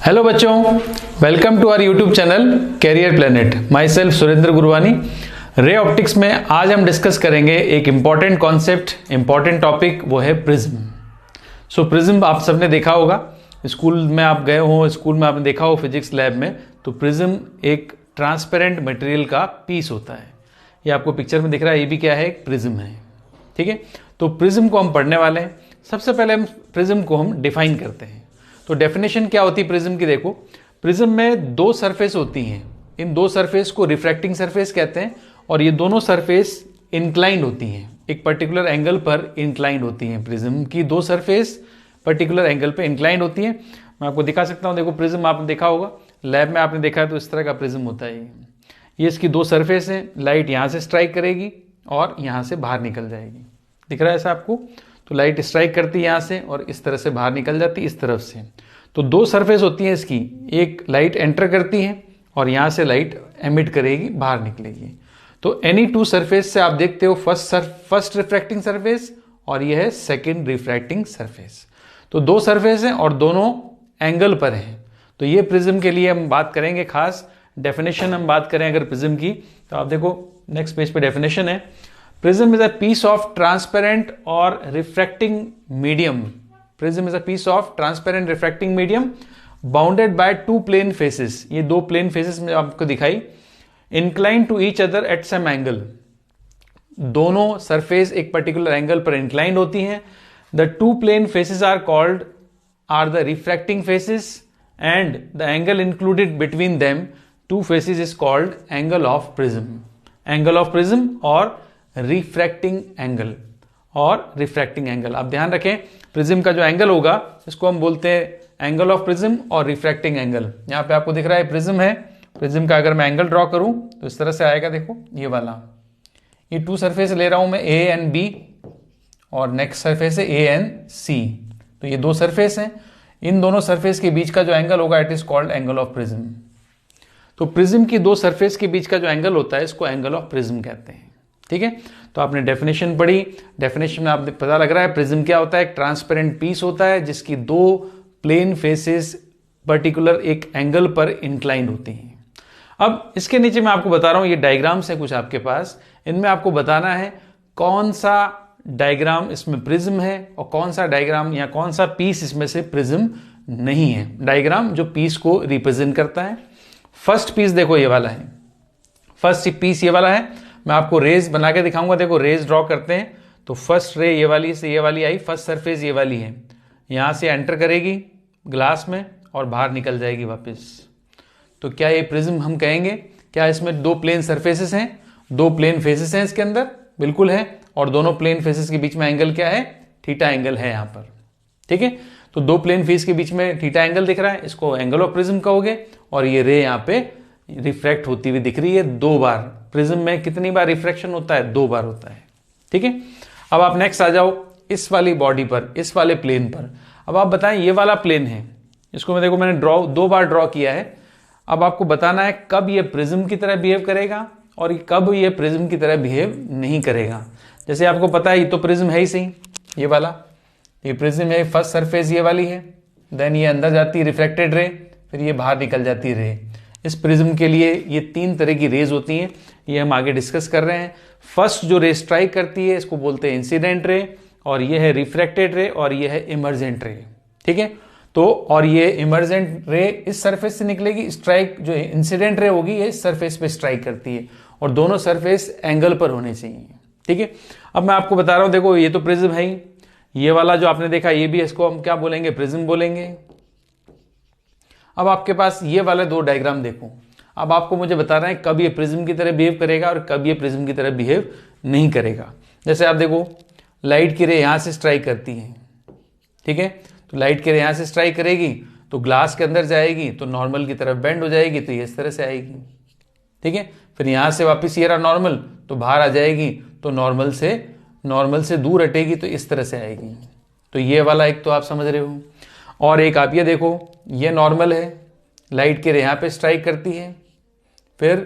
Hello बच्चों, welcome to our YouTube channel Career Planet. Myself Surendra Gurwani. Ray optics में आज हम डिस्कस करेंगे एक इम्पॉर्टेंट कॉन्सेप्ट, इम्पॉर्टेंट टॉपिक, वो है प्रिज्म। सो प्रिज्म आप सबने देखा होगा, स्कूल में आप गए हो, स्कूल में आपने देखा हो फिजिक्स लैब में, तो प्रिज्म एक ट्रांसपेरेंट मटेरियल का पीस होता है। ये आपको पिक्चर में दिख रहा है, ये भी क्या है, एक प्रिज्म है। ठीक है, तो प्रिज्म को हम पढ़ने वाले हैं। सबसे पहले हम प्रिज्म को हम डिफाइन करते हैं। तो डेफिनेशन क्या होती है प्रिज्म की, देखो प्रिज्म में दो सरफेस होती हैं। इन दो सरफेस को रिफ्रैक्टिंग सरफेस कहते हैं और ये दोनों सरफेस इंक्लाइंड होती हैं, एक पर्टिकुलर एंगल पर इंक्लाइंड होती हैं। प्रिज्म की दो सरफेस पर्टिकुलर एंगल पे इंक्लाइंड होती है। मैं आपको दिखा सकता हूँ, देखो प्रिज्म आपने देखा होगा, लैब में आपने देखा है, तो इस तरह का प्रिज्म होता है। ये इसकी दो सरफेस है, लाइट यहाँ से स्ट्राइक करेगी और यहाँ से बाहर निकल जाएगी। दिख रहा है ऐसा आपको? तो लाइट स्ट्राइक करती है यहाँ से और इस तरह से बाहर निकल जाती है इस तरफ से। तो दो सरफेस होती हैं इसकी, एक लाइट एंटर करती है और यहाँ से लाइट एमिट करेगी, बाहर निकलेगी। तो एनी टू सरफेस से आप देखते हो, फर्स्ट रिफ्रैक्टिंग सरफेस और यह है सेकेंड रिफ्रैक्टिंग सरफेस। तो दो सरफेस हैं और दोनों एंगल पर हैं। तो ये प्रिज्म के लिए हम बात करेंगे खास। डेफिनेशन हम बात करें अगर प्रिज्म की, तो आप देखो नेक्स्ट पेज पे डेफिनेशन है। Prism is a piece of transparent or refracting medium. Prism is a piece of transparent refracting medium bounded by two plane faces. ये दो plane faces में आपको दिखाई, inclined to each other at some angle. दोनों surface एक particular angle पर inclined होती हैं. The two plane faces are the refracting faces and the angle included between them two faces is called angle of prism. Angle of prism और refracting angle और refracting angle. आप ध्यान रखें, prism का जो एंगल होगा इसको हम बोलते हैं एंगल ऑफ प्रिज्म और रिफ्रैक्टिंग एंगल। यहाँ पे आपको दिख रहा है प्रिज्म है, प्रिज्म का अगर मैं एंगल ड्रॉ करूं तो इस तरह से आएगा। देखो ये वाला, ये टू सरफेस ले रहा हूं मैं, ए एंड बी, और नेक्स्ट सरफेस है ए एंड सी। तो ये दो सरफेस हैं, इन दोनों सरफेस के बीच का जो एंगल होगा it is called angle of prism. तो प्रिज्म की दो सरफेस के बीच का जो एंगल होता है इसको एंगल ऑफ प्रिज्म कहते हैं। ठीक है, तो आपने डेफिनेशन पढ़ी, डेफिनेशन में आपको पता लग रहा है प्रिज्म क्या होता है। एक ट्रांसपेरेंट पीस होता है जिसकी दो प्लेन फेसेस पर्टिकुलर एक एंगल पर इंक्लाइंड होती हैं। अब इसके नीचे मैं आपको बता रहा हूं, ये डायग्राम्स है कुछ आपके पास, इनमें आपको बताना है कौन सा डायग्राम इसमें प्रिज्म है और कौन सा डायग्राम या कौन सा पीस इसमें से प्रिज्म नहीं है। डायग्राम जो पीस को रिप्रेजेंट करता है। फर्स्ट पीस देखो ये वाला है, फर्स्ट पीस ये वाला है। मैं आपको रेज बना के दिखाऊंगा। देखो रेज ड्रॉ करते हैं तो फर्स्ट रे ये वाली से ये वाली आई, फर्स्ट सरफेस ये वाली है, यहां से एंटर करेगी ग्लास में और बाहर निकल जाएगी वापस। तो क्या ये प्रिज्म हम कहेंगे? क्या इसमें दो प्लेन सरफेसेस हैं, दो प्लेन फेसेस हैं इसके अंदर? बिल्कुल है। और दोनों प्लेन फेसेस के बीच में एंगल क्या है? थीटा एंगल है यहाँ पर। ठीक है, तो दो प्लेन फेस के बीच में थीटा एंगल दिख रहा है, इसको एंगल ऑफ प्रिज्म कहोगे। और ये रे यहाँ पे रिफ्रैक्ट होती हुई दिख रही है दो बार। प्रिज्म में कितनी बार रिफ्रैक्शन होता है? दो बार होता है। ठीक है, अब आप नेक्स्ट आ जाओ इस वाली बॉडी पर, इस वाले प्लेन पर। अब आप बताएं ये वाला प्लेन है, इसको मैं देखो मैंने दो बार ड्रॉ किया है। अब आपको बताना है कब ये प्रिज्म की तरह बिहेव करेगा और कब ये प्रिज्म की तरह बिहेव नहीं करेगा। जैसे आपको पता है ये तो प्रिज्म है ही सही, ये वाला ये प्रिज्म है, फर्स्ट सरफेस ये वाली है, देन ये अंदर जाती है रिफ्लेक्टेड रे, फिर ये बाहर निकल जाती है रे। इस प्रिज्म के लिए ये तीन तरह की रेज होती हैं, ये हम आगे डिस्कस कर रहे हैं। फर्स्ट जो रे स्ट्राइक करती है इसको बोलते हैं इंसिडेंट रे, और ये है रिफ्रैक्टेड रे, और ये है इमर्जेंट रे। ठीक है, तो और ये इमर्जेंट रे इस सरफेस से निकलेगी, स्ट्राइक जो इंसिडेंट रे होगी ये इस सरफेस पे स्ट्राइक करती है, और दोनों सरफेस एंगल पर होने चाहिए। ठीक है, अब मैं आपको बता रहा हूं, देखो ये तो प्रिज्म है ही, ये वाला जो आपने देखा ये भी, इसको हम क्या बोलेंगे? प्रिज्म बोलेंगे। अब आपके पास ये वाले दो डायग्राम देखो, अब आपको मुझे बता रहे हैं कब ये प्रिज्म की तरह बिहेव करेगा और कब ये प्रिज्म की तरह बिहेव नहीं करेगा। जैसे आप देखो लाइट की रे यहां से स्ट्राइक करती है, ठीक है, तो लाइट की रे यहां से स्ट्राइक करेगी तो ग्लास के अंदर जाएगी तो नॉर्मल की तरफ बेंड हो जाएगी, तो ये इस तरह से आएगी। ठीक है, फिर यहां से वापस ये रहा नॉर्मल, तो बाहर आ जाएगी तो नॉर्मल से दूर हटेगी तो इस तरह से आएगी। तो ये वाला एक तो आप समझ रहे हो। और एक आप ये देखो, ये नॉर्मल है, लाइट के रे यहाँ पे स्ट्राइक करती है, फिर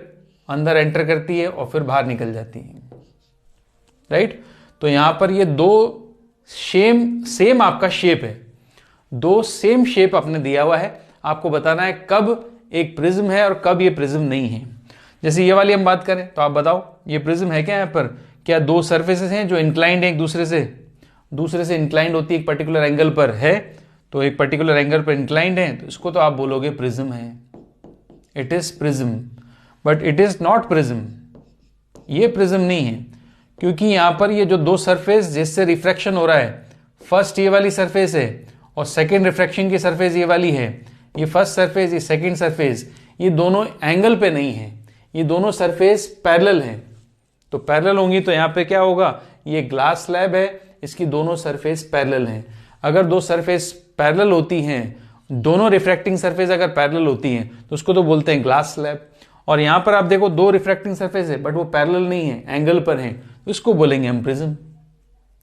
अंदर एंटर करती है और फिर बाहर निकल जाती है। राइट, तो यहां पर ये दो सेम आपका शेप है, दो सेम शेप आपने दिया हुआ है। आपको बताना है कब एक प्रिज्म है और कब ये प्रिज्म नहीं है। जैसे ये वाली हम बात करें तो आप बताओ ये प्रिज्म है क्या? यहाँ पर क्या दो सरफेसेस हैं जो इंक्लाइंड है एक दूसरे से इंक्लाइंड होती है एक पर्टिकुलर एंगल पर है, तो एक पर्टिकुलर एंगल पर इंक्लाइंड है, तो इसको तो आप बोलोगे प्रिज्म है, it is prism. But it is not prism, ये प्रिज्म नहीं है, क्योंकि यहां पर ये जो दो सरफेस जिससे रिफ्रैक्शन हो रहा है, फर्स्ट ये वाली सरफेस है और सेकेंड रिफ्रैक्शन की सरफेस ये वाली है, ये फर्स्ट सरफेस ये सेकेंड सरफेस, ये दोनों एंगल पे नहीं है, ये दोनों सरफेस पैरेलल हैं। तो पैरेलल होंगी तो यहाँ पे क्या होगा, ये ग्लास स्लैब है, इसकी दोनों सरफेस पैरेलल हैं। अगर दो सरफेस पैरेलल होती हैं, दोनों रिफ्रैक्टिंग सरफेस अगर पैरेलल होती हैं तो उसको तो बोलते हैं ग्लास स्लैब। और यहां पर आप देखो दो रिफ्रैक्टिंग सरफेस है बट वो पैरेलल नहीं है, एंगल पर है, तो इसको बोलेंगे हम प्रिज्म।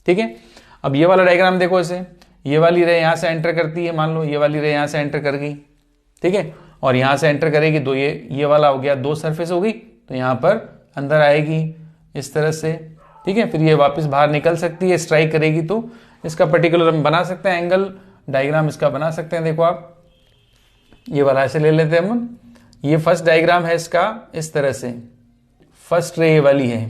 ठीक है, अब ये वाला डायग्राम देखो, इसे ये वाली रे यहां से एंटर करती है, मान लो ये वाली रे यहां से एंटर कर गई, ठीक है, और यहां से एंटर करेगी तो ये वाला हो गया, दो सरफेस हो गई, तो यहां पर अंदर आएगी इस तरह से, ठीक है, फिर ये वापस बाहर निकल सकती है, स्ट्राइक करेगी, तो इसका पर्टिकुलर हम बना सकते हैं एंगल डायग्राम, इसका बना सकते हैं। देखो आप ये वाला ऐसे ले लेते हैं हम, ये फर्स्ट डायग्राम है इसका इस तरह से, फर्स्ट रे ये वाली है,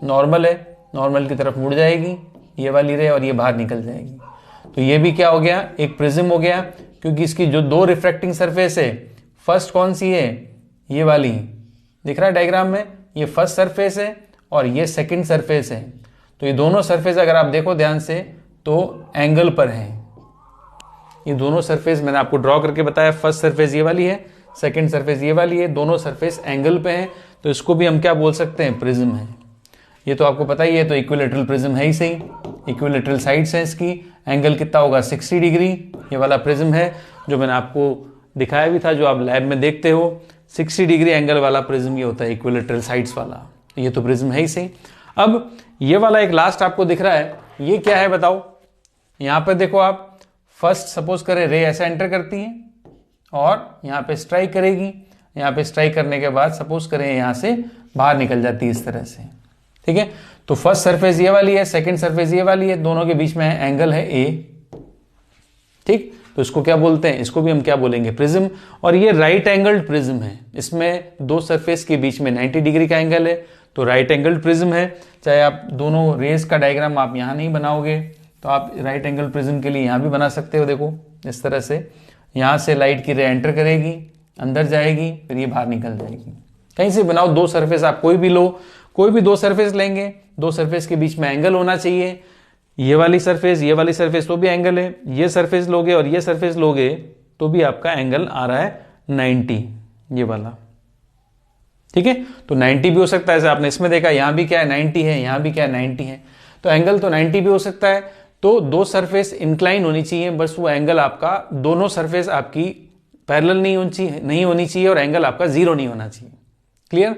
नॉर्मल है, नॉर्मल की तरफ मुड़ जाएगी ये वाली रे और ये बाहर निकल जाएगी, तो ये भी क्या हो गया, एक प्रिज्म हो गया, क्योंकि इसकी जो दो रिफ्रैक्टिंग सरफेस है, फर्स्ट कौन सी है, ये वाली, दिख रहा है डायग्राम में, ये फर्स्ट सरफेस है और ये सेकंड सरफेस है, तो ये दोनों सरफेस अगर आप देखो ध्यान से तो एंगल पर है। ये दोनों सरफेस मैंने आपको ड्रॉ करके बताया, फर्स्ट सरफेस ये वाली है, सेकंड सरफेस ये वाली है, दोनों सरफेस एंगल पे हैं, तो इसको भी हम क्या बोल सकते हैं, प्रिज्म है। ये तो आपको पता ही है, तो इक्विलैटरल प्रिज्म है ही सही, इक्विलैटरल साइड्स है इसकी, एंगल कितना होगा 60 डिग्री, ये वाला प्रिज्म है जो मैंने आपको दिखाया भी था, जो आप लैब में देखते हो, 60 डिग्री एंगल वाला प्रिज्म ये होता है, इक्विलैटरल साइड्स वाला, ये तो प्रिज्म है ही सही। अब ये वाला एक लास्ट आपको दिख रहा है, ये क्या है बताओ, यहां पर देखो आप, फर्स्ट सपोज करें रे ऐसे एंटर करती है और यहां पे स्ट्राइक करेगी, यहां पे स्ट्राइक करने के बाद सपोज करें यहां से बाहर निकल जाती है इस तरह से, ठीक है, तो फर्स्ट सरफेस ये वाली है, सेकंड सरफेस ये वाली है, दोनों के बीच में एंगल है ए, ठीक, तो इसको क्या बोलते हैं, इसको भी हम क्या बोलेंगे, प्रिज्म। और ये राइट एंगल्ड प्रिज्म है, इसमें दो सरफेस के बीच में 90 डिग्री का एंगल है, तो राइट एंगल्ड प्रिज्म है। चाहे आप दोनों रेज का डायग्राम आप यहां नहीं बनाओगे तो आप राइट एंगल प्रिज्म के लिए यहां भी बना सकते हो, देखो इस तरह से, यहां से लाइट की रे एंटर करेगी, अंदर जाएगी, फिर ये बाहर निकल जाएगी, कहीं से बनाओ, दो सरफेस आप कोई भी लो, कोई भी दो सरफेस लेंगे, दो सरफेस के बीच में एंगल होना चाहिए, ये वाली सरफेस तो भी एंगल है, ये सरफेस लोगे और ये सरफेस लोगे तो भी आपका एंगल आ रहा है 90, ये वाला, ठीक है, तो 90 भी हो सकता है, जैसे आपने इसमें देखा, यहां भी क्या है 90 है, यहां भी क्या है 90 है, तो एंगल तो 90 भी हो सकता है। तो दो सरफेस इंक्लाइन होनी चाहिए, बस वो एंगल आपका, दोनों सरफेस आपकी पैरेलल नहीं होनी चाहिए और एंगल आपका 0 नहीं होना चाहिए, क्लियर।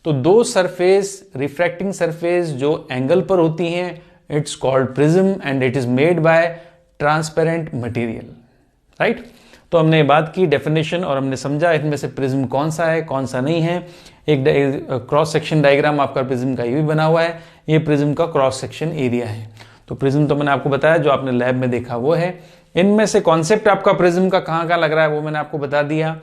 तो दो सरफेस, रिफ्रैक्टिंग सरफेस जो एंगल पर होती हैं, it's called prism and it is made by transparent material, right. तो हमने बात की डेफिनेशन और हमने समझा इनमें से प्रिज्म कौन सा है कौन सा नहीं है। एक क्रॉस सेक्शन डायग्राम आपका प्रिज्म का ये भी बना हुआ है, ये प्रिज्म का क्रॉस सेक्शन एरिया है। तो प्रिज्म तो मैंने आपको बताया, जो आपने लैब में देखा वो है। इनमें से कॉन्सेप्ट आपका प्रिज्म का कहाँ लग रहा है वो मैंने आपको बता दिया।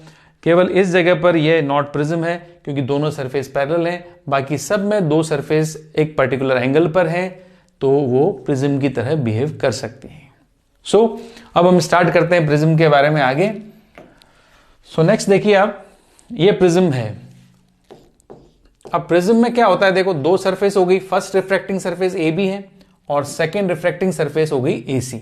केवल इस जगह पर ये नॉट प्रिज्म है क्योंकि दोनों सरफेस पैरेलल हैं, बाकी सब में दो सरफेस एक पर्टिकुलर एंगल पर है, तो वो प्रिज्म की तरह बिहेव कर सकते हैं। अब हम स्टार्ट करते हैं प्रिज्म के बारे में आगे। नेक्स्ट देखिए आप, ये प्रिज्म है। अब प्रिज्म में क्या होता है, देखो दो सरफेस हो गई, first refracting surface A B है और सेकेंड रिफ्रैक्टिंग सरफेस हो गई ए सी,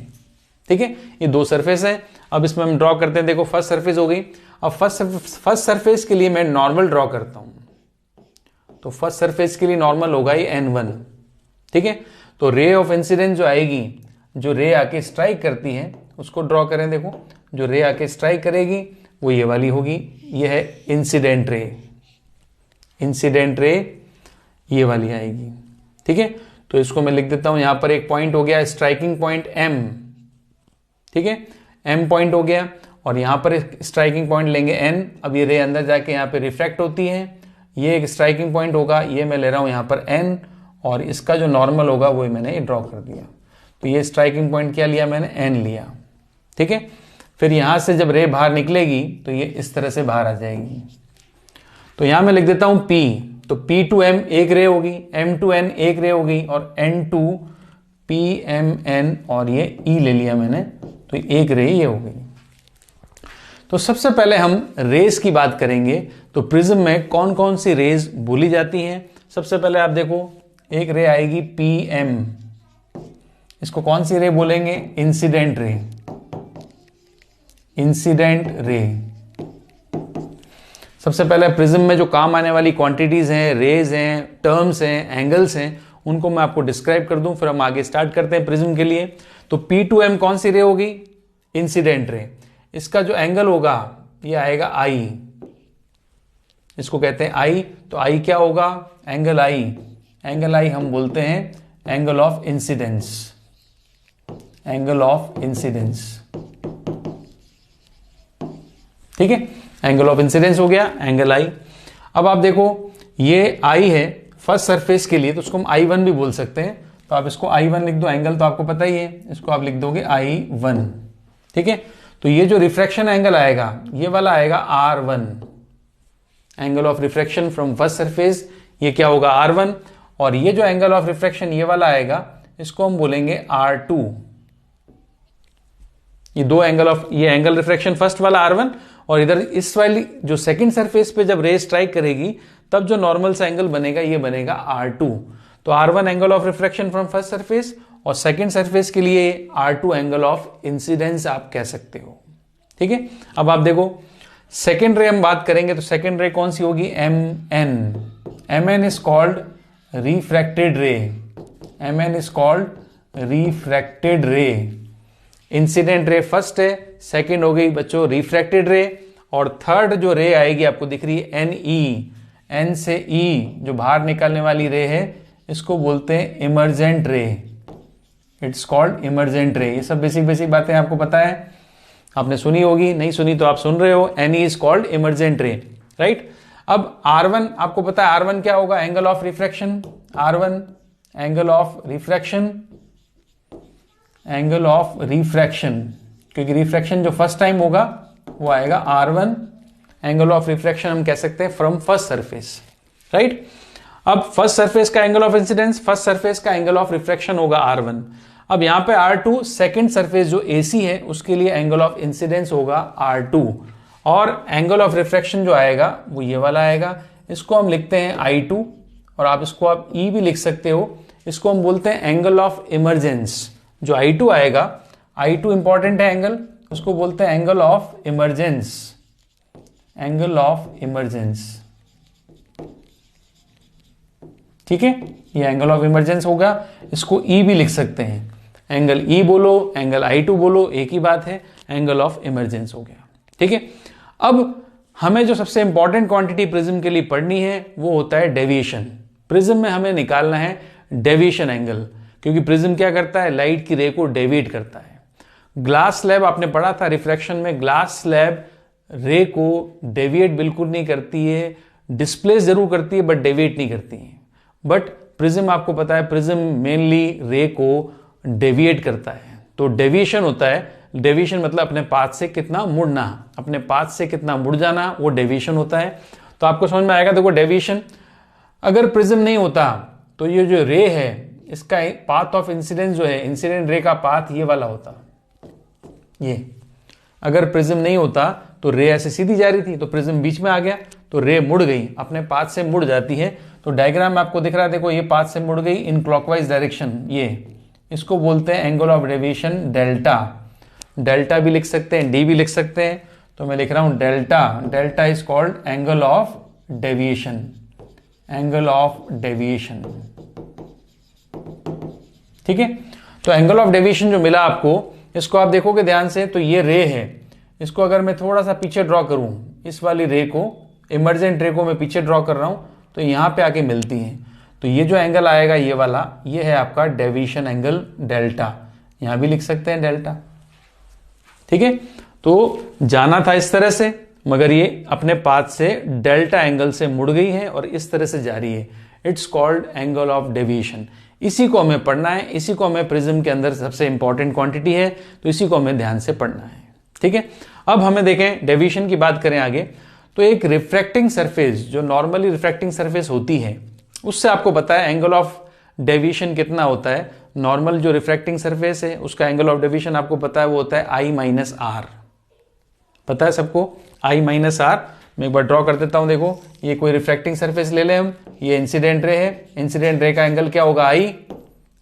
ठीक है, ये दो सरफेस है। अब इसमें हम ड्रॉ करते हैं, देखो फर्स्ट सरफेस हो गई। अब फर्स्ट सरफेस के लिए मैं नॉर्मल ड्रॉ करता हूं, तो फर्स्ट सरफेस के लिए नॉर्मल होगा ही n1, ठीक है। तो रे ऑफ इंसिडेंस जो आएगी, जो रे आके स्ट्राइक करती है उसको ड्रॉ करें। देखो जो रे आके स्ट्राइक करेगी वो ये वाली होगी, ये है इंसिडेंट रे, इंसिडेंट रे ये वाली आएगी, ठीक है। तो इसको मैं लिख देता हूं, यहां पर एक पॉइंट हो गया स्ट्राइकिंग पॉइंट M, ठीक है, M पॉइंट हो गया, और यहां पर स्ट्राइकिंग पॉइंट लेंगे N। अब ये रे अंदर जाके यहां पे रिफ्रैक्ट होती है, ये एक स्ट्राइकिंग पॉइंट होगा, ये मैं ले रहा हूं यहां पर N, और इसका जो नॉर्मल होगा वो मैंने ड्रॉ कर दिया। तो ये स्ट्राइकिंग पॉइंट क्या लिया मैंने, N लिया, ठीक है। फिर यहां से जब रे बाहर निकलेगी तो ये इस तरह से बाहर आ जाएगी। तो यहां मैं लिख देता हूं P, तो P टू M एक रे होगी, M टू N एक रे होगी, और N टू PMN, और ये E ले लिया मैंने, तो एक रे ये हो गई। तो सबसे पहले हम रेज की बात करेंगे। तो प्रिज्म में कौन कौन सी रेज बोली जाती हैं। सबसे पहले आप देखो, एक रे आएगी PM, इसको कौन सी रे बोलेंगे, इंसिडेंट रे, इंसिडेंट रे। सबसे पहले प्रिज्म में जो काम आने वाली क्वांटिटीज हैं, रेज हैं, टर्म्स हैं, एंगल्स हैं, उनको मैं आपको डिस्क्राइब कर दूं, फिर हम आगे स्टार्ट करते हैं प्रिज्म के लिए। तो P2M कौन सी रे होगी, इंसिडेंट रे। इसका जो एंगल होगा ये आएगा I, इसको कहते हैं I। तो I क्या होगा, एंगल I, एंगल I हम बोलते हैं angle of incidence, angle of incidence, ठीक है, एंगल ऑफ इंसिडेंस हो गया एंगल I। अब आप देखो ये I है फर्स्ट सरफेस के लिए, तो उसको हम I1 भी बोल सकते हैं। तो आप इसको I1 लिख दो, एंगल तो आपको पता ही है, इसको आप लिख दोगे I1, ठीक है। तो ये जो रिफ्रैक्शन एंगल आएगा ये वाला आएगा R1, angle of refraction from first surface, ये क्या होगा R1। और ये जो एंगल ऑफ रिफ्रैक्शन ये वाला आएगा, इसको हम बोलेंगे R2। ये दो एंगल ऑफ, ये एंगल रिफ्रैक्शन फर्स्ट वाला R1, और इधर इस वाली जो सेकंड सरफेस पे जब रे स्ट्राइक करेगी तब जो नॉर्मल सा एंगल बनेगा ये बनेगा R2। तो R1 angle of refraction from first surface, और सेकंड सरफेस के लिए R2 एंगल ऑफ इंसिडेंस आप कह सकते हो, ठीक है। अब आप देखो सेकंड रे हम बात करेंगे, तो सेकंड रे कौन सी होगी, MN। MN is called refracted रे, MN इज कॉल्ड रिफ्रैक्टेड रे। इंसिडेंट रे फर्स्ट है, सेकंड हो गई बच्चों रिफ्रैक्टेड रे, और थर्ड जो रे आएगी आपको दिख रही है NE, N से E जो बाहर निकलने वाली रे है, इसको बोलते हैं इमर्जेंट रे, इट्स कॉल्ड इमर्जेंट रे। ये सब बेसिक बेसिक बातें आपको पता है, आपने सुनी होगी, नहीं सुनी तो आप सुन रहे हो। NE इज कॉल्ड इमर्जेंट रे, राइट। अब R1 आपको पता है, R1 क्या होगा, angle of refraction, R1 angle of refraction, angle of refraction, क्योंकि रिफ्रैक्शन जो फर्स्ट टाइम होगा वो आएगा R1, एंगल ऑफ रिफ्रैक्शन हम कह सकते हैं फ्रॉम फर्स्ट सरफेस, राइट। अब फर्स्ट सरफेस का angle of incidence, first surface का एंगल ऑफ रिफ्रैक्शन होगा R1। अब यहां पे R2 सेकंड सरफेस जो AC है उसके लिए एंगल ऑफ इंसिडेंस होगा R2, और एंगल ऑफ रिफ्रैक्शन जो आएगा वो ये वाला आएगा, इसको हम लिखते हैं I2, और आप इसको आप E भी लिख सकते हो, इसको हम बोलते हैं एंगल ऑफ इमरजेंस। जो I2 आएगा, I2 इंपॉर्टेंट है एंगल, उसको बोलते हैं angle of emergence, angle of emergence, ठीक है। ये एंगल ऑफ इमरजेंस होगा, इसको E भी लिख सकते हैं, एंगल E बोलो, एंगल I2 बोलो, एक ही बात है, एंगल ऑफ इमरजेंस हो गया, ठीक है। अब हमें जो सबसे इंपॉर्टेंट क्वांटिटी प्रिज्म के लिए पढ़नी है वो होता है डेविएशन। प्रिज्म में हमें निकालना है डेविएशन एंगल, क्योंकि प्रिज्म क्या करता है, लाइट की रे को डेविएट करता है। ग्लास स्लैब आपने पढ़ा था रिफ्रैक्शन में, ग्लास स्लैब रे को डेविएट बिल्कुल नहीं करती है, डिस्प्लेस जरूर करती है बट डेविएट नहीं करती है। बट प्रिज्म आपको पता है, प्रिज्म मेनली रे को डेविएट करता है। तो डेविएशन होता है, डेविएशन मतलब अपने पाथ से कितना मुड़ना, अपने पाथ से कितना मुड़ जाना, वो डेविएशन होता है। तो आपको समझ में आएगा, देखो डेविएशन, अगर प्रिज्म नहीं होता तो ये जो रे है इसका पाथ ऑफ इंसिडेंस जो है, इंसिडेंट रे का पाथ ये वाला होता, ये अगर प्रिज्म नहीं होता तो रे ऐसे सीधी जा रही थी, तो प्रिज्म बीच में आ गया तो रे मुड़ गई, अपने पाथ से मुड़ जाती है। तो डायग्राम में आपको दिख रहा है, देखो ये पाथ से मुड़ गई इन क्लॉकवाइज डायरेक्शन, ये इसको बोलते हैं angle of deviation delta. Delta भी लिख सकते हैं, डी भी लिख सकते हैं, तो मैं लिख रहा हूं delta. Delta is called angle of deviation, angle of deviation, ठीक है। तो एंगल ऑफ डेविएशन जो मिला आपको, इसको आप देखोगे ध्यान से, तो ये रे है, इसको अगर मैं थोड़ा सा पीछे ड्रॉ करूं, इस वाली रे को, इमरजेंट रे को मैं पीछे ड्रॉ कर रहा हूं, तो यहां पे आके मिलती है। तो ये जो एंगल आएगा ये वाला, ये है आपका डेविएशन एंगल डेल्टा, यहां भी लिख सकते हैं डेल्टा, ठीक है। तो जाना था इस तरह से, मगर ये अपने पाथ से डेल्टा एंगल से मुड़ गई है और इस तरह से जा रही है, it's called angle of deviation. इसी को हमें पढ़ना है, इसी को हमें प्रिज्म के अंदर सबसे इंपॉर्टेंट क्वांटिटी है, तो इसी को हमें ध्यान से पढ़ना है, ठीक है। अब हमें देखें डेविएशन की बात करें आगे, तो एक रिफ्रैक्टिंग सरफेस जो नॉर्मली रिफ्रैक्टिंग सरफेस होती है उससे आपको पता है एंगल ऑफ डेविएशन कितना होता है। नॉर्मल जो रिफ्रैक्टिंग सरफेस है उसका एंगल ऑफ डेविएशन आपको पता है वो होता है आई माइनस आर। पता है सबको आई माइनस आर। मैं एक बार ड्रॉ कर देता हूं। देखो ये कोई रिफ्रैक्टिंग सरफेस ले लें हम, ये इंसिडेंट रे है, इंसिडेंट रे का एंगल क्या होगा आई,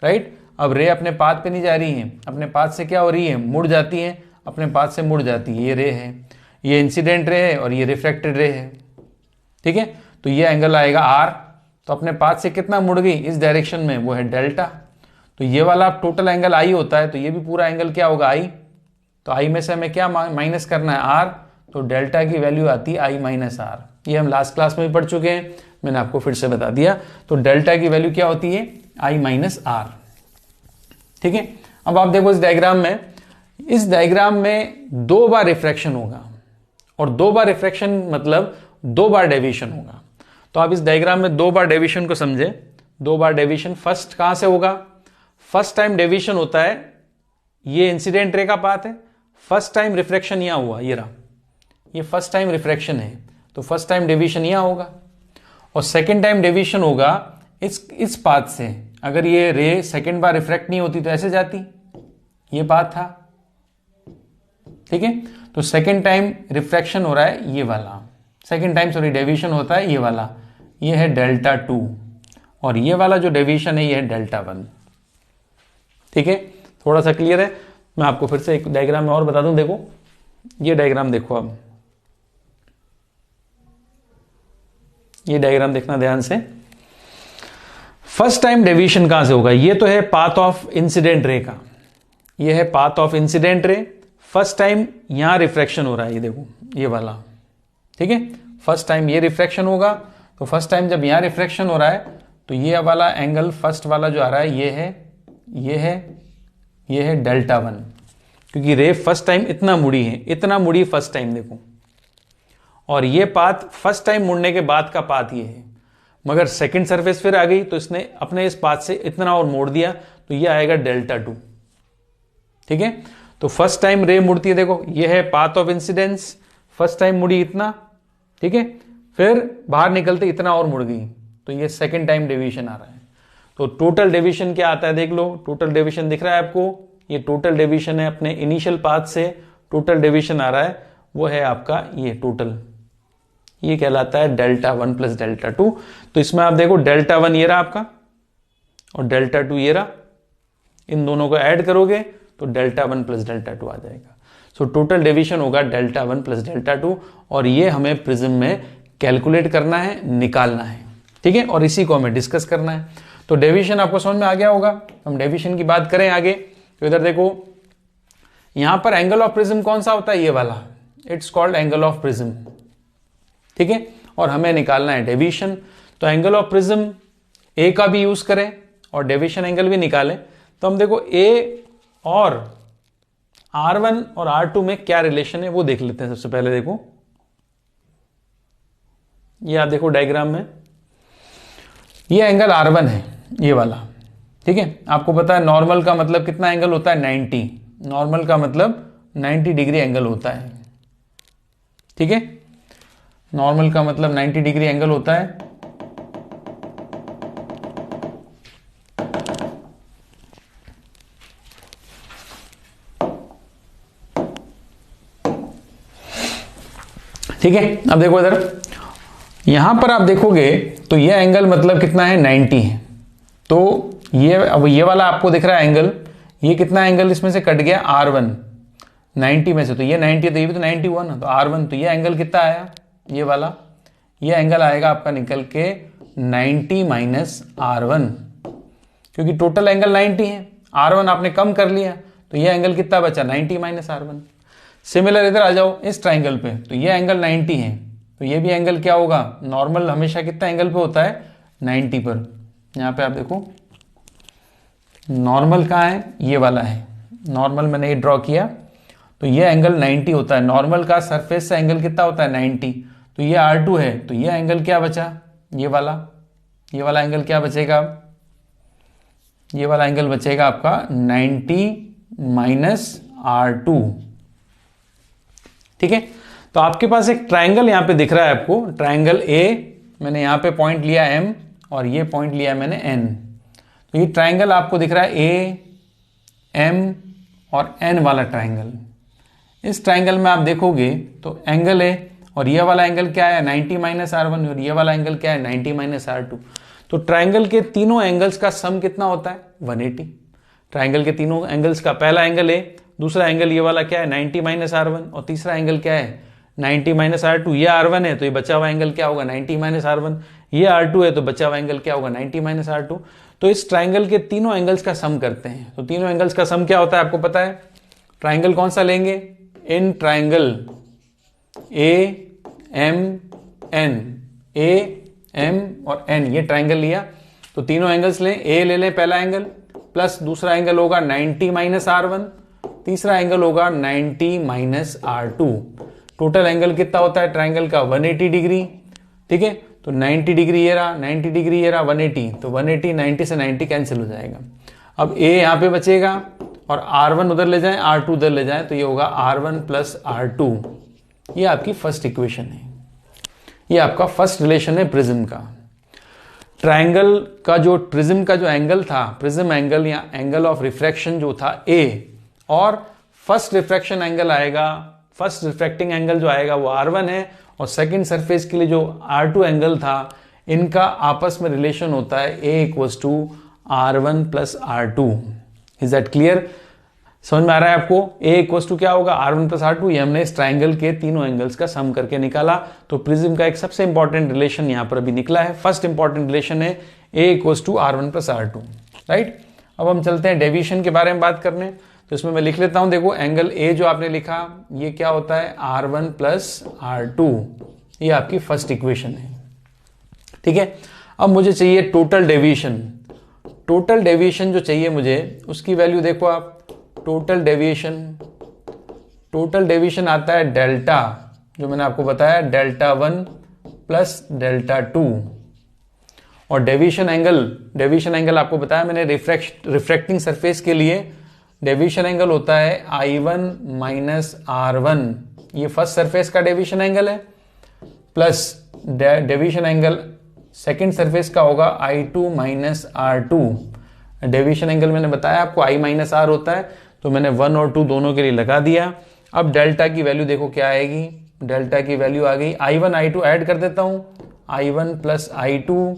राइट। अब रे अपने पाथ पे नहीं जा रही है, अपने पाथ से क्या हो रही है, मुड़ जाती है, अपने पाथ से मुड़ जाती है। ये रे है, ये इंसिडेंट रे है और ये रिफ्रैक्टेड रे है, ठीक है। तो ये एंगल आएगा आर, तो अपने पाथ से कितना मुड़ गई इस डायरेक्शन में, वो है डेल्टा। तो ये वाला टोटल एंगल आई होता है, तो ये भी पूरा एंगल क्या होगा आई। तो आई में से हमें क्या माइनस करना है आर, तो डेल्टा की वैल्यू आती है आई माइनस आर। ये हम लास्ट क्लास में भी पढ़ चुके हैं, मैंने आपको फिर से बता दिया। तो डेल्टा की वैल्यू क्या होती है आई माइनस आर, ठीक है। अब आप देखो इस डायग्राम में 2 बार रिफ्रैक्शन होगा, और 2 बार रिफ्रैक्शन मतलब 2 बार डेविएशन होगा। तो आप इस डायग्राम में 2 बार डेविएशन को समझे। 2 बार डेविएशन फर्स्ट कहां से होगा, फर्स्ट टाइम डेविएशन होता है, ये इंसिडेंट रे का पाथ है, फर्स्ट टाइम रिफ्रैक्शन यहां हुआ, ये रहा, ये फर्स्ट टाइम रिफ्रैक्शन है, तो फर्स्ट टाइम डेविएशन यहां होगा। और सेकेंड टाइम डेविएशन होगा इस पाथ से। अगर ये रे सेकेंड बार रिफ्रैक्ट नहीं होती तो ऐसे जाती, ये पाथ था, ठीक है। तो सेकेंड टाइम रिफ्रैक्शन हो रहा है ये वाला, सेकेंड टाइम सॉरी डेविएशन होता है ये वाला, ये है डेल्टा 2, और ये वाला जो डेविएशन है ये है डेल्टा 1, ठीक है। थोड़ा सा क्लियर है। मैं आपको फिर से एक डायग्राम में और बता दूं। देखो ये डायग्राम देखो, अब ये डायग्राम देखना ध्यान से। फर्स्ट टाइम डेविएशन कहां से होगा, ये तो है पाथ ऑफ इंसिडेंट रे का, ये है path of incident ray. First time यहां रिफ्रैक्शन हो रहा है, ये देखो ये वाला, ठीक है। फर्स्ट टाइम ये रिफ्रैक्शन होगा, तो फर्स्ट टाइम जब यहां रिफ्रैक्शन हो रहा है तो ये वाला एंगल फर्स्ट वाला जो आ रहा है ये है डेल्टा 1, क्योंकि रे फर्स्ट टाइम इतना मुड़ी है, इतना मुड़ी फर्स्ट टाइम देखो, और ये पाथ फर्स्ट टाइम मुड़ने के बाद का पाथ ये है। मगर सेकंड सरफेस फिर आ गई तो इसने अपने इस पाथ से इतना और मोड़ दिया, तो ये आएगा डेल्टा 2, ठीक है। तो फर्स्ट टाइम रे मुड़ती है, देखो ये है path of incidence, first time मुड़ी इतना, ठीक है, फिर बाहर निकलते इतना और मुड़ गई, तो ये सेकंड टाइम डेविएशन आ रहा है। तो टोटल डेविएशन क्या आता है देख लो, टोटल डेविएशन दिख रहा है आपको, ये टोटल डेविएशन है अपने इनिशियल पाथ से, टोटल डेविएशन आ रहा है वो है आपका ये टोटल, ये कहलाता है डेल्टा 1 प्लस डेल्टा 2। तो इसमें आप देखो डेल्टा 1 ये रहा आपका और डेल्टा 2 ये रहा, इन दोनों को ऐड करोगे तो डेल्टा 1 प्लस डेल्टा 2 आ जाएगा। सो टोटल डेविएशन होगा डेल्टा 1 प्लस डेल्टा 2, और ये हमें प्रिज्म में कैलकुलेट करना है, निकालना है, ठीक है, और इसी को हमें डिस्कस करना है। तो डेविएशन आपको समझ में आ गया होगा। हम डेविएशन की बात करें आगे, तो इधर देखो यहां पर एंगल ऑफ प्रिज्म कौन सा होता है, ये वाला, it's called angle of prism, ठीक है। और हमें निकालना है डेविएशन। तो एंगल ऑफ प्रिज्म ए का भी यूज करें और डेविएशन एंगल भी निकालें। तो हम देखो ए और R1 और R2 में क्या रिलेशन है वो देख लेते हैं। सबसे पहले देखो ये आप देखो डायग्राम में, ये एंगल R1 है ये वाला, ठीक है। आपको पता है नॉर्मल का मतलब कितना एंगल होता है 90, नॉर्मल का मतलब 90 डिग्री एंगल होता है, ठीक है। नॉर्मल का मतलब 90 डिग्री एंगल होता है। ठीक है। अब देखो इधर यहां पर आप देखोगे तो ये एंगल मतलब कितना है 90 है। तो ये अब ये वाला आपको दिख रहा है एंगल, ये कितना एंगल इसमें से कट गया R1 90 में से, तो ये 90 है तो ये भी तो 91 है, तो R1 तो ये एंगल कितना आया, ये वाला, ये एंगल आएगा आपका निकल के 90 माइनस R1, क्योंकि टोटल एंगल 90 है, R1 आपने कम कर लिया तो ये एंगल कितना बचा 90 माइनस R1। सिमिलर इधर आ जाओ इस ट्राइंगल पे, तो ये एंगल 90 है तो ये भी एंगल क्या होगा, नॉर्मल हमेशा कितना एंगल पे होता है 90 पर। यहां पे आप देखो नॉर्मल कहाँ है, ये वाला है, नॉर्मल मैंने ये ड्रॉ किया, तो ये एंगल 90 होता है। नॉर्मल का सरफेस से एंगल कितना होता है 90, तो ये R2 है, तो ये एंगल क्या बचा, ये वाला एंगल क्या बचेगा, ये वाला एंगल बचेगा आपका 90 माइनस R2, ठीक है, तो आपके पास एक ट्राइंगल यहां पे दिख रहा है आपको, ट्राइंगल ए, मैंने यहां पे पॉइंट लिया एम और ये पॉइंट लिया मैंने एन। तो ये ट्राइंगल आपको दिख रहा है ए, एम और एन वाला ट्राइंगल। इस ट्राइंगल में आप देखोगे तो एंगल है और ये वाला एंगल क्या है 90 माइनस R1 और ये वाला एंगल क्या है 90 माइनस R2। तो ट्राइंगल के तीनों एंगल्स का सम कितना होता है 180। ट्राइंगल के तीनों एंगल्स का पहला एंगल है, दूसरा एंगल ये वाला क्या है 90 माइनस R1 और तीसरा एंगल क्या है 90 माइनस R2। ये R1 है तो ये बचा हुआ एंगल क्या होगा 90 माइनस R1, ये R2 है तो बचा हुआ एंगल क्या होगा 90 माइनस R2। तो इस ट्राइंगल के तीनों एंगल्स का सम करते हैं। तो तीनों एंगल्स का सम क्या होता है आपको पता है। ट्राइंगल कौन सा लेंगे, in triangle A M N, A M और एन, ये ट्राइंगल लिया तो तीनों एंगल्स लें। ए ले लें पहला एंगल, प्लस दूसरा एंगल होगा 90 माइनस R1, तीसरा एंगल होगा 90 माइनस R2। टोटल एंगल कितना होता है ट्राइंगल का 180 डिग्री। ठीक है, तो 90 डिग्री ये रहा, 90 डिग्री ये रहा, 180, तो 180 90 से 90 कैंसिल हो जाएगा। अब ए यहां पे बचेगा और R1 उधर ले जाएं, R2 उधर ले जाएं, तो ये होगा R1 प्लस R2। ये आपकी फर्स्ट इक्वेशन है, ये आपका फर्स्ट रिलेशन है प्रिज्म का। ट्राइंगल का जो प्रिज्म का जो एंगल था, प्रिज्म एंगल या एंगल ऑफ रिफ्रैक्शन जो था ए, और फर्स्ट रिफ्रैक्शन एंगल आएगा, फर्स्ट रिफ्रैक्टिंग एंगल जो आएगा वो R1 है, और सेकंड सरफेस के लिए जो R2 एंगल था, इनका आपस में रिलेशन होता है A equals to R1 plus R2। Is that clear, समझ में आ रहा है आपको। A इक्वल्स टू क्या होगा R1 प्लस R2, ये हमने इस ट्राइंगल के तीनों एंगल्स का सम करके निकाला। तो प्रिज्म का एक सबसे इंपॉर्टेंट रिलेशन यहां पर अभी निकला है, फर्स्ट इंपॉर्टेंट रिलेशन है A equals to R1 plus R2, right. अब हम चलते हैं डेविएशन के बारे में बात करने। तो इसमें मैं लिख लेता हूं, देखो एंगल ए जो आपने लिखा ये क्या होता है R1 प्लस R2, ये आपकी फर्स्ट इक्वेशन है। ठीक है, अब मुझे चाहिए टोटल डेविएशन। टोटल डेविएशन जो चाहिए मुझे, उसकी वैल्यू देखो आप, टोटल डेविएशन आता है डेल्टा, जो मैंने आपको बताया डेल्टा 1 प्लस डेल्टा 2। और डेविएशन एंगल आपको बताया मैंने रिफ्रैक्टिंग सरफेस के लिए डेविएशन एंगल होता है I1 माइनस R1, ये फर्स्ट सरफेस का डेविएशन एंगल है, plus deviation angle second surface का होगा I2 minus R2। Deviation angle मैंने बताया आपको I माइनस R होता है, तो मैंने 1 और 2 दोनों के लिए लगा दिया। अब डेल्टा की वैल्यू देखो क्या आएगी, डेल्टा की वैल्यू आ गई I1 I2 ऐड कर देता हूं, I1 प्लस I2,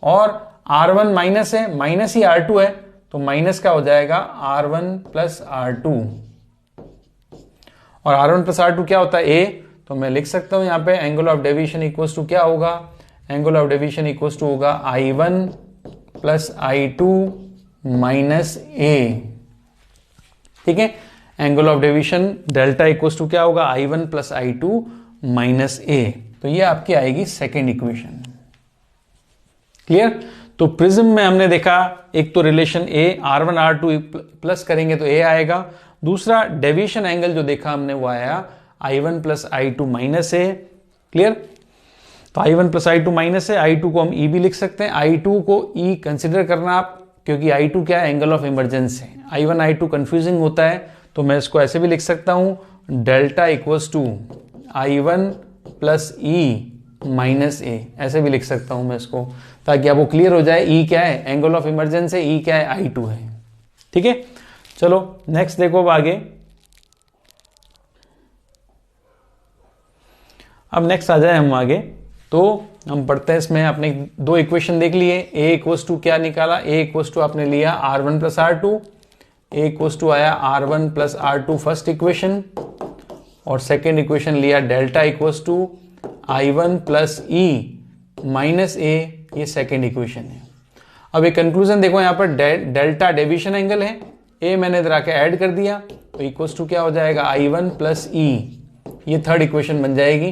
और R1 माइनस है, माइनस ही R2 है, तो माइनस का हो जाएगा R1 प्लस R2। और R1 प्लस R2 क्या होता है A, तो मैं लिख सकता हूं यहां पे angle of deviation equals to क्या होगा, angle of deviation equals to होगा I1 plus I2 minus A। ठीक है, angle of deviation delta equals to क्या होगा I1 plus I2 minus A। तो ये आपकी आएगी सेकेंड इक्वेशन। क्लियर। तो प्रिज्म में हमने देखा एक तो relation A, R1 R2 plus करेंगे तो A आएगा, दूसरा डेविएशन एंगल जो देखा हमने वो आया I1 plus I2 minus A। Clear, तो I1 प्लस I2 माइनस है, I2 को हम E भी लिख सकते हैं, I2 को E कंसिडर करना आप, क्योंकि I2 क्या है एंगल ऑफ इमरजेंस है। I1 I2 कंफ्यूजिंग होता है, तो मैं इसको ऐसे भी लिख सकता हूं delta equals to I1 plus E minus A, ऐसे भी लिख सकता हूं मैं इसको, ताकि आपको क्लियर हो जाए E क्या है एंगल ऑफ इमरजेंस है, E क्या है I2 है। ठीक है, चलो नेक्स्ट देखो अब आगे। अब नेक्स्ट आ जाए हम आगे, तो हम पढ़ते हैं इसमें अपने दो इक्वेशन देख लिए। A इक्वल्स टू क्या निकाला, A इक्वल्स टू आपने लिया R1 plus R2, A equals to आया R1 plus R2 first equation, और सेकेंड इक्वेशन लिया delta equals to I1 plus E minus A, ये सेकेंड इक्वेशन है। अब एक कंक्लूजन देखो यहाँ पर, डेल्टा डेविएशन एंगल है, A मैंने इधर आके ऐड कर दिया, तो इक्वल्स टू क्या हो जाएगा I1 प्लस E, ये थर्ड इक्वेशन बन जाएगी।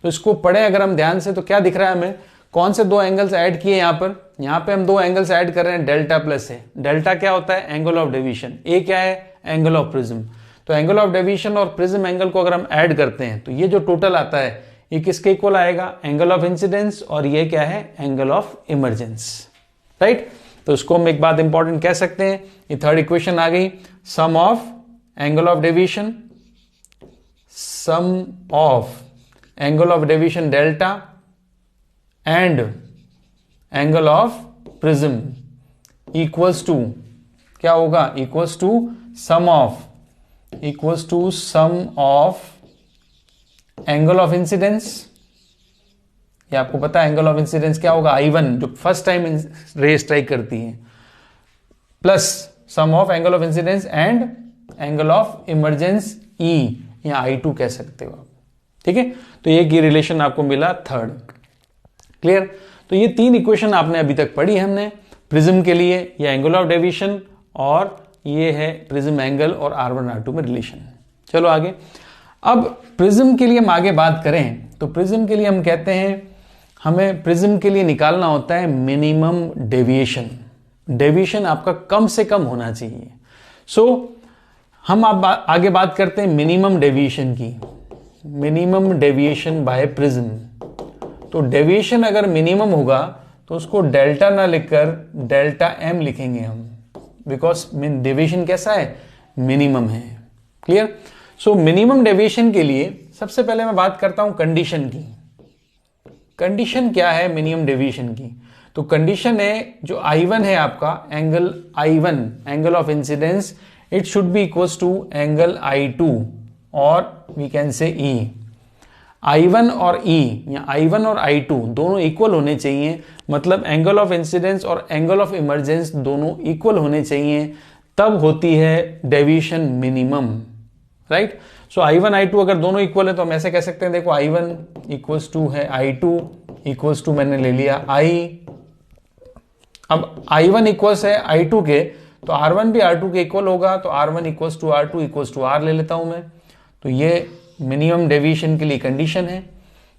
तो इसको पढ़े अगर हम ध्यान से, तो क्या दिख रहा है हमें, कौन से दो एंगल्स ऐड किए यहाँ पे हम दो एंगल्स ऐड कर रहे हैं, डेल्टा प्लस है। डेल्टा क्या होता है एंगल ऑफ डेविएशन, A क्या है एंगल ऑफ प्रिज्म। तो एंगल ऑफ डेविएशन और प्रिज्म एंगल को अगर हम ऐड करते हैं तो ये जो टोटल आता है ये किसके इक्वल आएगा, एंगल ऑफ इंसिडेंस, और ये क्या है एंगल ऑफ इमरजेंस, राइट। तो इसको हम एक बात इंपॉर्टेंट कह सकते हैं, ये थर्ड इक्वेशन आ गई, sum of angle of deviation, sum of angle of deviation delta and angle of prism equals to क्या होगा, equals to sum of angle of incidence. ये आपको पता है एंगल ऑफ इंसिडेंस क्या होगा, I1 जो फर्स्ट टाइम रे स्ट्राइक करती है, plus sum of angle of incidence and angle of emergence E या I2 कह सकते हो आप। ठीक है, तो ये की रिलेशन आपको मिला थर्ड। क्लियर। तो ये तीन इक्वेशन आपने अभी तक पढ़ी हमने प्रिज्म के लिए, ये एंगल ऑफ डेविएशन और ये है प्रिज्म एंगल और R1 R2 में रिलेशन। चलो आगे। अब प्रिज्म के लिए हम आगे बात करें तो प्रिज्म के लिए हम कहते हैं हमें प्रिज्म के लिए निकालना होता है मिनिमम डेविएशन। डेविएशन आपका कम से कम होना चाहिए। सो हम अब आगे बात करते हैं मिनिमम डेविएशन की, मिनिमम डेविएशन बाय प्रिज्म। तो डेविएशन अगर मिनिमम होगा तो उसको डेल्टा ना लिखकर डेल्टा एम लिखेंगे हम, बिकॉज डेविएशन कैसा है, मिनिमम है। क्लियर। सो मिनिमम डेविएशन के लिए सबसे पहले मैं बात करता हूं कंडीशन की। कंडीशन क्या है मिनिमम डेविएशन की, तो कंडीशन है जो I1 है आपका angle I1 angle of incidence, it should be equals to angle I2 और we can say E। I1 और E या I1 और I2 दोनों इक्वल होने चाहिए, मतलब एंगल ऑफ इंसिडेंस और एंगल ऑफ इमरजेंस दोनों इक्वल होने चाहिए, तब होती है डेविएशन मिनिमम। राइट। सो I1 I2 अगर दोनों इक्वल है तो हम ऐसे कह सकते हैं, देखो I1 इक्वल्स टू है I2 इक्वल्स टू मैंने ले लिया I। अब I1 इक्वल्स है I2 के, तो R1 भी R2 के इक्वल होगा, तो R1 equals to R2 equals to R ले लेता हूं मैं। तो ये मिनिमम डेविएशन के लिए कंडीशन है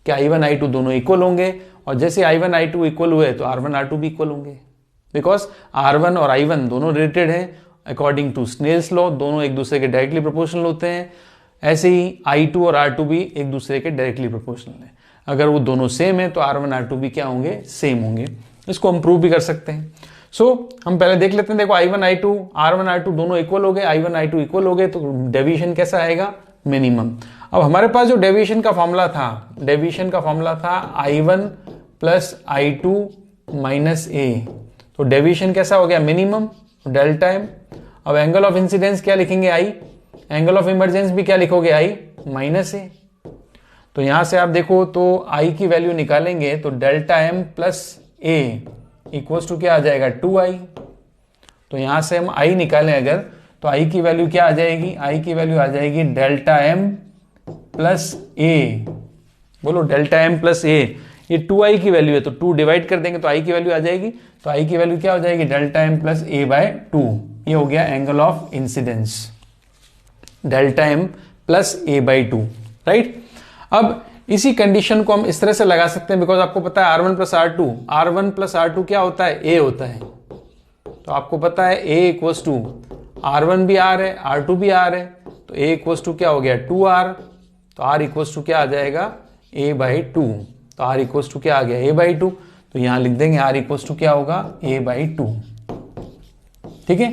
कि I1 I2 दोनों इक्वल होंगे, और जैसे I1 I2 इक्वल हुए तो R1 R2 भी इक्वल होंगे, बिकॉज R1 और I1 दोनों रिलेटेड हैं अकॉर्डिंग टू स्नेल्स लॉ, दोनों एक दूसरे के डायरेक्टली प्रोपोर्शनल होते हैं। ऐसे ही I2 और R2 भी एक दूसरे के डायरेक्टली प्रोपोर्शनल है। अगर वो दोनों सेम है तो R1 R2 भी क्या होंगे, सेम होंगे। इसको हम प्रूव भी कर सकते हैं। सो हम पहले देख लेते हैं, देखो I1 I2 R1 R2 दोनों इक्वल हो गए, I1 I2 इक्वल हो गए, तो डेविएशन कैसा आएगा, मिनिमम। अब हमारे पास जो डेविएशन का फॉर्मूला था, डेविएशन का फॉर्मूला था I1 plus I2 minus A। तो डेविएशन कैसा हो गया, मिनिमम, डेल्टा एम। अब एंगल ऑफ इंसिडेंस क्या लिखेंगे, I। एंगल ऑफ इमरजेंस भी क्या लिखोगे, I माइनस A। तो यहां से आप देखो तो I की वैल्यू निकालेंगे तो delta M plus A equals to क्या आ जाएगा, 2I। तो यहां से हम I निकालें अगर, तो I की वैल्यू क्या आ जाएगी, I की वैल्यू आ जाएगी डेल्टा एम प्लस A। बोलो डेल्टा एम प्लस A, ये 2I की वैल्यू है तो 2 डिवाइड कर देंगे तो I की वैल्यू आ जाएगी, तो I की वैल्यू क्या हो जाएगी, delta M plus A by 2। ये हो गया angle of incidence, delta M plus A by 2। Right. अब इसी कंडीशन को हम इस तरह से लगा सकते हैं, बिकॉज आपको पता है R1 प्लस R2 क्या होता है, A होता है। तो आपको पता है A इक्वल्स टू R1 भी R है, R2 भी R है, तो A इक्वल्स टू क्या हो गया, 2R। तो R इक्वल्स टू क्या आ जाएगा, A बाई 2। तो R इक्वल्स टू क्या आ गया, A बाई 2। तो यहां लिख देंगे R इक्वल्स टू क्या होगा, A बाई 2। ठीक है।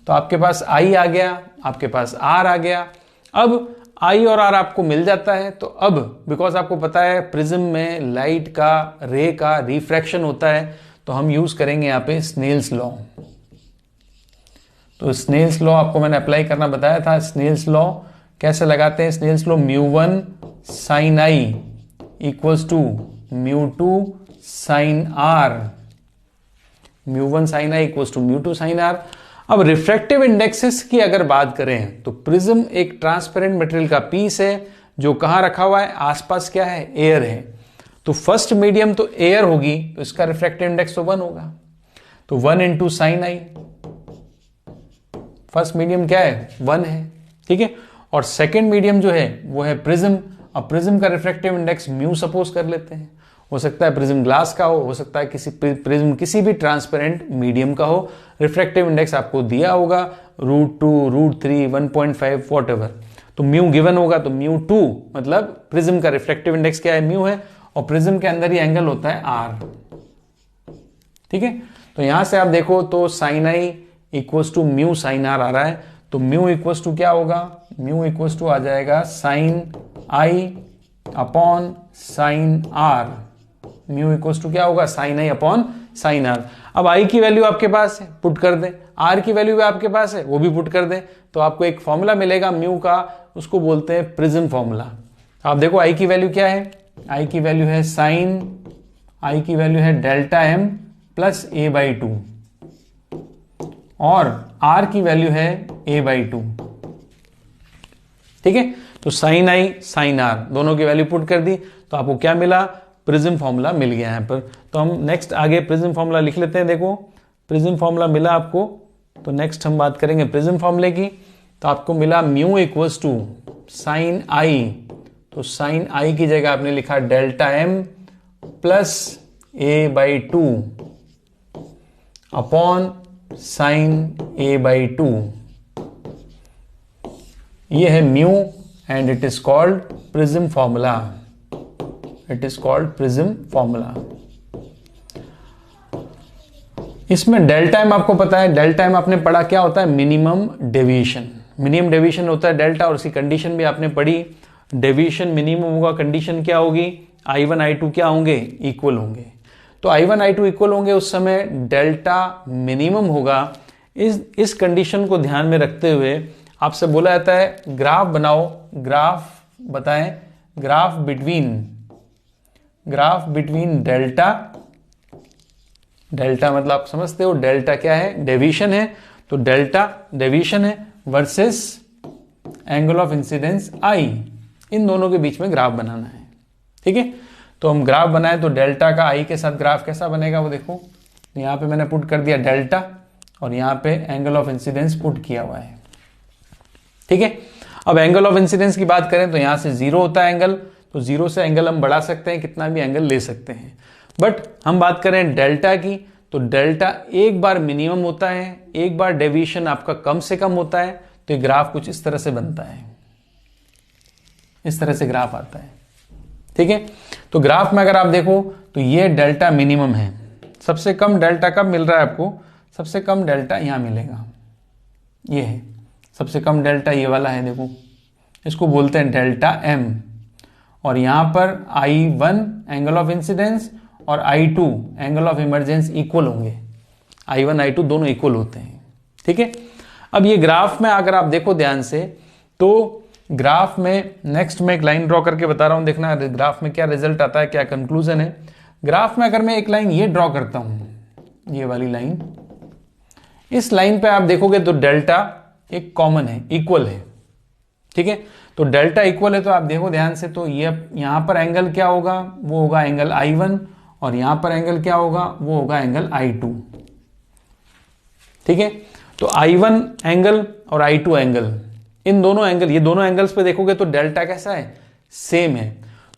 तो आपके पास I आ गया, आपके पास R आ गया। अब I और R आपको मिल जाता है, तो अब बिकॉज आपको पता है प्रिज्म में लाइट का, रे का रिफ्रैक्शन होता है, तो हम यूज करेंगे यहाँ पे स्नेल्स लॉ। तो स्नेल्स लॉ आपको मैंने अप्लाई करना बताया था। स्नेल्स लॉ कैसे लगाते हैं, Snell's law μ1 sin I equals to μ2 sin R, μ1 sin I equals to μ2 sin R। अब रिफ्रैक्टिव इंडेक्सेस की अगर बात करें तो प्रिज्म एक ट्रांसपेरेंट मटेरियल का पीस है जो कहां रखा हुआ है, आसपास क्या है, एयर है। तो फर्स्ट मीडियम तो एयर होगी, तो इसका रिफ्रैक्टिव इंडेक्स तो 1 होगा, तो 1 इंटू साइन आई। फर्स्ट मीडियम क्या है, 1 है। ठीक है। और सेकेंड मीडियम जो है वो है प्रिज्म। अब प्रिज्म का रिफ्रैक्टिव इंडेक्स म्यू सपोज कर लेते हैं, हो सकता है प्रिज्म ग्लास का हो सकता है किसी प्रिज्म किसी भी ट्रांसपेरेंट मीडियम का हो। रिफ्रैक्टिव इंडेक्स आपको दिया होगा √2, √3, 1.5 वॉट एवर। तो म्यू गिवन होगा, तो μ2 मतलब प्रिज्म का रिफ्रैक्टिव इंडेक्स क्या है, म्यू है, और प्रिज्म के अंदर ही एंगल होता है R। ठीक है। तो यहां से आप देखो तो sine I equals to mu sine R आ रहा है, तो म्यू इक्वल्स टू क्या होगा, म्यू इक्वल्स टू आ जाएगा sine I upon sine R, mu equals to क्या होगा, sine I upon sine R. अब आई की वैल्यू आपके पास है, पुट कर दें, आर की वैल्यू भी आपके पास है, वो भी पुट कर दें, तो आपको एक फॉर्मूला मिलेगा म्यू का, उसको बोलते हैं प्रिज्म फॉर्मूला। आप देखो आई की वैल्यू क्या है, आई की वैल्यू है साइन, आई की वैल्यू है delta M plus A by two, और आर की वैल्यू है ए बाई टू। ठीक है, तो साइन आई साइन आर दोनों की वैल्यू पुट कर दी, तो आपको क्या मिला, प्रिज्म फॉर्मूला मिल गया यहां पर। तो हम नेक्स्ट आगे प्रिज्म फॉर्मूला लिख लेते हैं। देखो प्रिज्म फॉर्मूला मिला आपको, तो नेक्स्ट हम बात करेंगे प्रिज्म फॉर्मूले की। तो आपको मिला mu equals to sine I, तो साइन आई की जगह आपने लिखा delta M plus A by two upon sine A by two. ये है mu and it is called prism formula, it is called prism formula. इसमें डेल्टा एम आपको पता है, डेल्टा एम आपने पढ़ा क्या होता है, मिनिमम डेविएशन, मिनिमम डेविएशन होता है डेल्टा, और उसकी कंडीशन भी आपने पढ़ी, डेविएशन मिनिमम होगा, कंडीशन क्या होगी, I1 I2 क्या होंगे, इक्वल होंगे। तो I1 I2 इक्वल होंगे उस समय डेल्टा मिनिमम होगा। इस कंडीशन को ध्यान में रखते हुए आपसे बोला जाता है ग्राफ बनाओ, ग्राफ बताएं, ग्राफ बिटवीन डेल्टा, डेल्टा मतलब आप समझते हो डेल्टा क्या है, डेविएशन है, तो डेल्टा डेविएशन है वर्सेस एंगल ऑफ इंसिडेंस आई, इन दोनों के बीच में ग्राफ बनाना है। ठीक है, तो हम ग्राफ बनाए तो डेल्टा का आई के साथ ग्राफ कैसा बनेगा वो देखो, यहां पे मैंने पुट कर दिया डेल्टा, और यहां पे एंगल ऑफ इंसिडेंस पुट किया हुआ है। ठीक है, अब एंगल ऑफ इंसिडेंस की बात करें तो यहां से जीरो होता है एंगल, तो जीरो से एंगल हम बढ़ा सकते हैं, कितना भी एंगल ले सकते हैं। बट हम बात करें डेल्टा की, तो डेल्टा एक बार मिनिमम होता है, एक बार डेविएशन आपका कम से कम होता है, तो ये ग्राफ कुछ इस तरह से बनता है, इस तरह से ग्राफ आता है। ठीक है, तो ग्राफ में अगर आप देखो तो ये डेल्टा मिनिमम है, सबसे कम डेल्टा कब मिल रहा है आपको, सबसे कम डेल्टा यहां मिलेगा, ये है सबसे कम डेल्टा, ये वाला है देखो, इसको बोलते हैं डेल्टा एम, और यहां पर I1 एंगल ऑफ इंसिडेंस और I2 angle of emergence equal होंगे, I1 I2 दोनों इक्वल होते हैं। ठीक है, अब ये ग्राफ में अगर आप देखो ध्यान से, तो ग्राफ में नेक्स्ट मैं एक लाइन ड्रॉ करके बता रहा हूं, देखना ग्राफ में क्या रिजल्ट आता है, क्या कंक्लूजन है। ग्राफ में अगर मैं एक लाइन ये ड्रॉ करता हूं, ये वाली लाइन, इस लाइन पे आप देखोगे तो डेल्टा एक कॉमन है, इक्वल है। ठीक है, तो डेल्टा इक्वल है, तो आप देखो ध्यान से, तो ये यहां पर एंगल क्या होगा, वो होगा एंगल I1, और यहां पर एंगल क्या होगा, वो होगा एंगल I2। ठीक है, तो I1 एंगल और I2 एंगल, इन दोनों एंगल, ये दोनों एंगल्स पे देखोगे तो डेल्टा कैसा है, सेम है।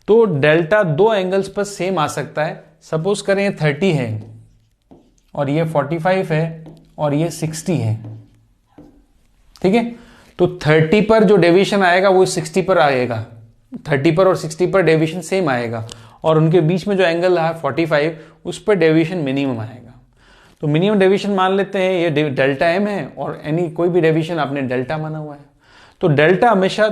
तो डेल्टा दो एंगल्स पर सेम आ सकता है, सपोज करें ये 30 है और ये 45 है और ये 60 है। ठीक है, तो 30 पर जो डेविएशन आएगा वो 60 पर आएगा, 30 पर और 60 पर डेविएशन सेम आएगा, और उनके बीच में जो एंगल है 45, उस पर डेविएशन मिनिमम आएगा। तो मिनिमम डेविएशन मान लेते हैं ये डेल्टा एम है, और एनी कोई भी डेविएशन आपने डेल्टा माना हुआ है। तो डेल्टा हमेशा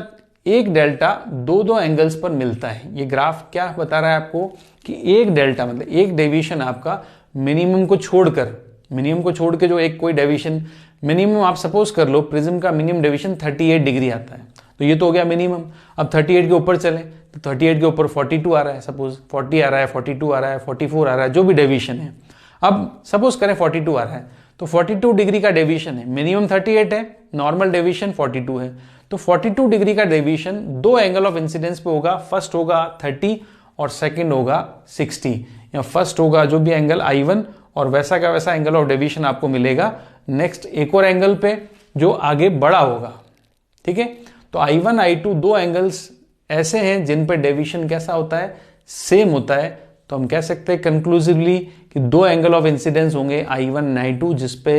एक डेल्टा दो एंगल्स पर मिलता है। ये ग्राफ क्या बता रहा है आपको कि एक डेल्टा मतलब एक डेविएशन आपका मिनिमम को छोड़ के जो एक कोई डेविएशन मिनिमम आप सपोज कर लो, प्रिज्म का मिनिमम डेविएशन 38 डिग्री आता है, तो ये तो हो गया मिनिमम। अब 38 के ऊपर चले तो 38 के ऊपर 42 आ रहा है, सपोज 40 आ रहा है, 42 आ रहा है, 44 आ रहा है, जो भी डेविएशन है। अब सपोज करें 42 आ रहा है, तो 42 डिग्री का डेविएशन है, मिनिमम 38 है, नॉर्मल डेविएशन 42 है, तो 42 डिग्री का डेविएशन दो एंगल ऑफ इंसिडेंस पे होगा, फर्स्ट होगा 30 और सेकंड होगा 60, या फर्स्ट होगा जो भी एंगल I1 और वैसा का वैसा एंगल ऑफ डेविएशन आपको मिलेगा नेक्स्ट एक और एंगल पे जो आगे बड़ा होगा। ठीक है, तो I1 I2 दो एंगल्स ऐसे हैं जिन पे डेविएशन कैसा होता है, सेम होता है। तो हम कह सकते हैं कंक्लूसिवली कि दो एंगल ऑफ इंसिडेंस होंगे I1 I2 जिसपे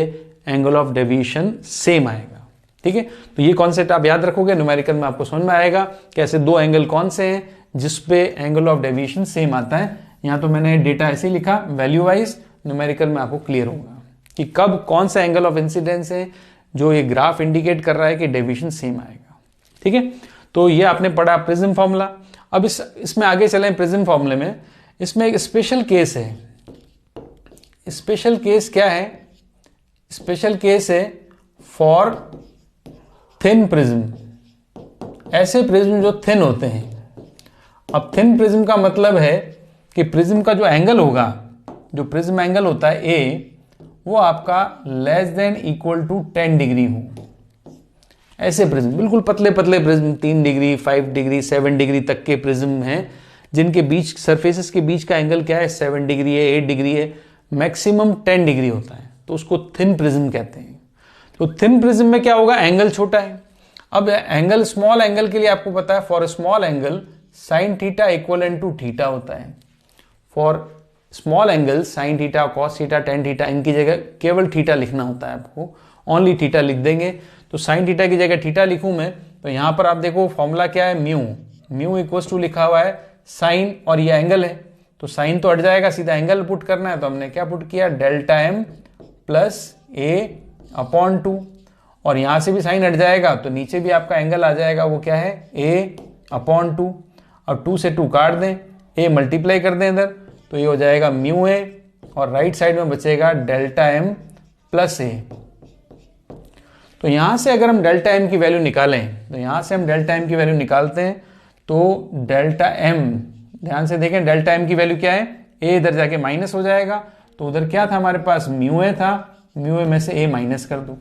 एंगल ऑफ डेविएशन सेम आएगा। ठीक है, तो ये कॉन्सेप्ट आप याद रखोगे, न्यूमेरिकल में आपको समझ में आएगा कैसे दो एंगल कौन से हैं जिसपे एंगल ऑफ डेविएशन सेम आता है। यहां तो मैंने डेटा ऐसे ही लिखा वैल्यू वाइज, न्यूमेरिकल में आपको क्लियर होगा कि कब कौन सा एंगल ऑफ इंसिडेंस है जो ये ग्राफ इंडिकेट कर रहा है कि डेविएशन सेम आएगा। ठीक है, तो ये आपने पढ़ा प्रिज्म फॉर्मूला। अब इसमें आगे चलें प्रिज्म फॉर्मूले में। इसमें एक स्पेशल केस है। स्पेशल केस क्या है? स्पेशल केस है फॉर थिन प्रिज्म, ऐसे प्रिज्म जो थिन होते हैं। अब थिन प्रिज्म का मतलब है कि प्रिज्म का जो एंगल होगा, जो प्रिज्म एंगल होता है ए, वो आपका less than equal to 10 degree हो। ऐसे प्रिज्म, बिल्कुल पतले पतले प्रिज्म, 3 डिग्री 5 डिग्री 7 डिग्री तक के प्रिज्म हैं, जिनके बीच सरफेसेस के बीच का एंगल क्या है, 7 डिग्री है, 8 डिग्री है, मैक्सिमम 10 डिग्री होता है, तो उसको थिन प्रिज्म कहते हैं। तो थिन प्रिज्म में क्या होगा, एंगल छोटा है। अब एंगल, स्मॉल एंगल के लिए आपको पता है for small angle sine theta equal to theta होता है। For small angle sine theta, cos theta, tan theta, इनकी जगह केवल थीटा लिखना होता है आपको, ओनली थीटा लिख देंगे। तो साइन थीटा की जगह थीटा लिखूं मैं, तो यहां पर आप देखो फॉर्मूला क्या है, म्यू, म्यू इक्वल्स टू लिखा हुआ है साइन, और ये एंगल है, तो साइन तो हट जाएगा, सीधा एंगल पुट करना है, तो हमने क्या पुट किया, डेल्टा एम प्लस ए अपॉन 2, और यहां से भी साइन हट जाएगा, तो नीचे भी आपका एंगल आ जाएगा, वो क्या है, ए अपॉन 2। अब 2 से 2 काट दें, ए मल्टीप्लाई कर दें इधर, तो ये हो जाएगा म्यू ए, और राइट साइड में बचेगा डेल्टा एम प्लस ए। तो यहां से अगर हम डेल्टा एम की वैल्यू निकालें, तो यहां से हम डेल्टा एम की वैल्यू निकालते हैं, तो डेल्टा एम, ध्यान से देखें डेल्टा एम की वैल्यू क्या है, ए इधर जाके माइनस हो जाएगा, तो उधर क्या था हमारे पास, म्यू ए था, म्यू ए में से ए माइनस कर दो,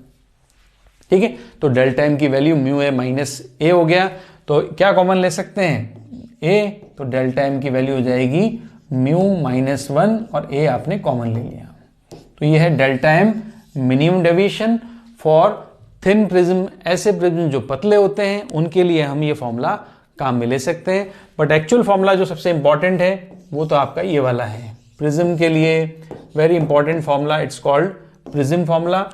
ठीक है। तो डेल्टा एम की वैल्यू म्यू ए माइनस ए हो गया, तो क्या कॉमन ले सकते हैं, ए, तो डेल्टा एम की वैल्यू हो जाएगी म्यू -1, और ए आपने कॉमन ले लिया। तो ये है delta M, minimum deviation for thin prism. ऐसे प्रिज्म जो पतले होते हैं उनके लिए हम ये फॉर्मूला काम में ले सकते हैं, बट एक्चुअल फॉर्मूला जो सबसे इंपॉर्टेंट है वो तो आपका ये वाला है प्रिज्म के लिए, very important formula, it's called prism formula,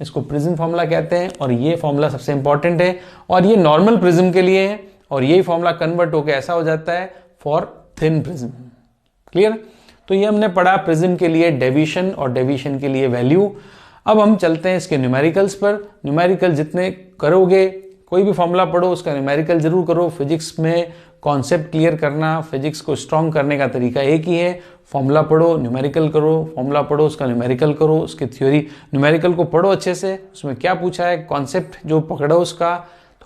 इसको प्रिज्म फॉर्मूला कहते हैं, और ये फॉर्मूला सबसे इंपॉर्टेंट है, और ये नॉर्मल प्रिज्म के लिए है, और यही फॉर्मूला कन्वर्ट होकर ऐसा हो जाता है फॉर थिन प्रिज्म। क्लियर? तो ये हमने पढ़ा प्रिज्म के लिए डेविएशन और डेविएशन के लिए वैल्यू। अब हम चलते हैं इसके न्यूमेरिकल्स पर। न्यूमेरिकल जितने करोगे, कोई भी फॉर्मूला पढ़ो उसका न्यूमेरिकल जरूर करो। फिजिक्स में कॉन्सेप्ट क्लियर करना, फिजिक्स को स्ट्रॉन्ग करने का तरीका एक ही है, फॉर्मूला पढ़ो, न्यूमेरिकल करो, फॉर्मूला पढ़ो, उसका न्यूमेरिकल करो, उसकी थ्योरी, न्यूमेरिकल को पढ़ो अच्छे से, उसमें क्या पूछा है, कॉन्सेप्ट जो पकड़ो उसका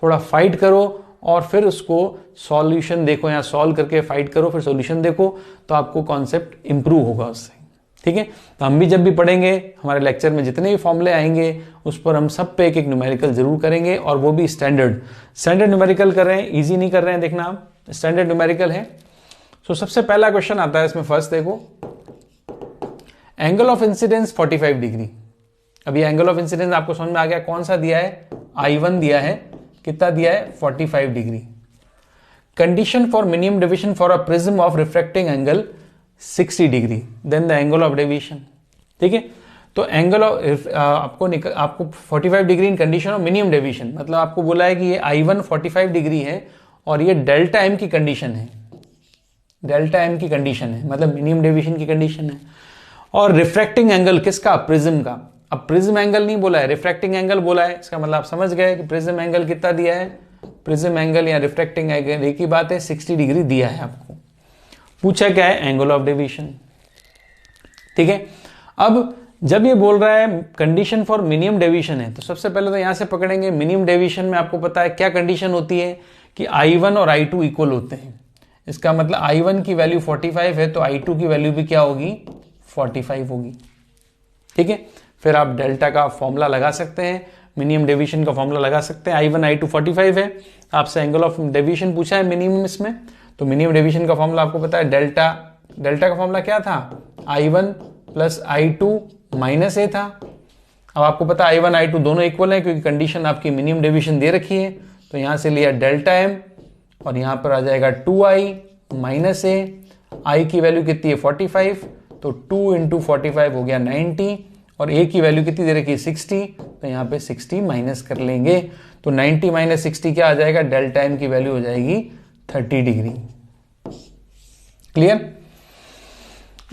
थोड़ा फाइट करो, और फिर उसको सॉल्यूशन देखो, या सॉल्व करके फाइट करो, फिर सॉल्यूशन देखो, तो आपको कॉन्सेप्ट इंप्रूव होगा उससे, ठीक है। तो हम भी जब भी पढ़ेंगे, हमारे लेक्चर में जितने भी फॉर्मूले आएंगे उस पर हम सब पे एक एक न्यूमेरिकल जरूर करेंगे, और वो भी स्टैंडर्ड न्यूमेरिकल कर रहे हैं, इजी नहीं कर रहे हैं, देखना आप स्टैंडर्ड न्यूमेरिकल है। तो सबसे पहला क्वेश्चन आता है इसमें, फर्स्ट देखो, एंगल ऑफ इंसिडेंस 45 डिग्री। अब ये एंगल ऑफ इंसिडेंस आपको समझ में आ गया, कौन सा दिया है, I1 दिया है, कितना दिया है, 45 degree. Condition for minimum deviation for a prism of refracting angle 60 degree, then the angle of deviation, ठीक है। तो एंगल ऑफ आपको 45 degree in condition of minimum deviation, मतलब आपको बोला है कि ये I1 45 डिग्री है, और ये डेल्टा एम की कंडीशन है, डेल्टा एम की कंडीशन है, मतलब मिनिमम डेविएशन की कंडीशन है। और रिफ्रैक्टिंग एंगल किसका, प्रिज्म का। अब प्रिज्म एंगल नहीं बोला है, रिफ्रैक्टिंग एंगल बोला है, इसका मतलब आप समझ गए कि प्रिज्म एंगल कितना दिया है, प्रिज्म एंगल या रिफ्रैक्टिंग एंगल एक ही बात है, 60 डिग्री दिया है आपको। पूछा क्या है, एंगल ऑफ डेविएशन, ठीक है। अब जब ये बोल रहा है कंडीशन फॉर मिनिमम डेविएशन है, तो सबसे पहले तो यहां से पकड़ेंगे, मिनिमम डेविएशन में आपको पता है क्या कंडीशन होती है कि I1 और I2 इक्वल होते हैं। इसका मतलब I1 की वैल्यू 45 है, तो I2 की वैल्यू भी क्या होगी, 45 होगी, ठीक है। फिर आप डेल्टा का फॉर्मूला लगा सकते हैं, मिनिमम डेविएशन का फॉर्मूला लगा सकते हैं, I1 I2 45 है, आपसे एंगल ऑफ डेविएशन पूछा है मिनिमम इसमें, तो मिनिमम डेविएशन का फॉर्मूला आपको पता है, डेल्टा का फॉर्मूला क्या था, I1 प्लस I2 माइनस ए था। अब आपको पता है I1 I2 दोनों इक्वल है, क्योंकि कंडीशन आपकी मिनिमम डेविएशन दे रखी है, तो यहां से लिया डेल्टा एम, और यहां पर आ जाएगा 2i माइनस ए, आई की वैल्यू कितनी है 45, तो 2 इंटू 45 हो गया 90, और ए की वैल्यू कितनी दे रखी है 60, तो यहाँ पे 60 माइनस कर लेंगे, तो 90 माइनस 60 क्या आ जाएगा, डेल्टा एम की वैल्यू हो जाएगी 30 डिग्री। क्लियर?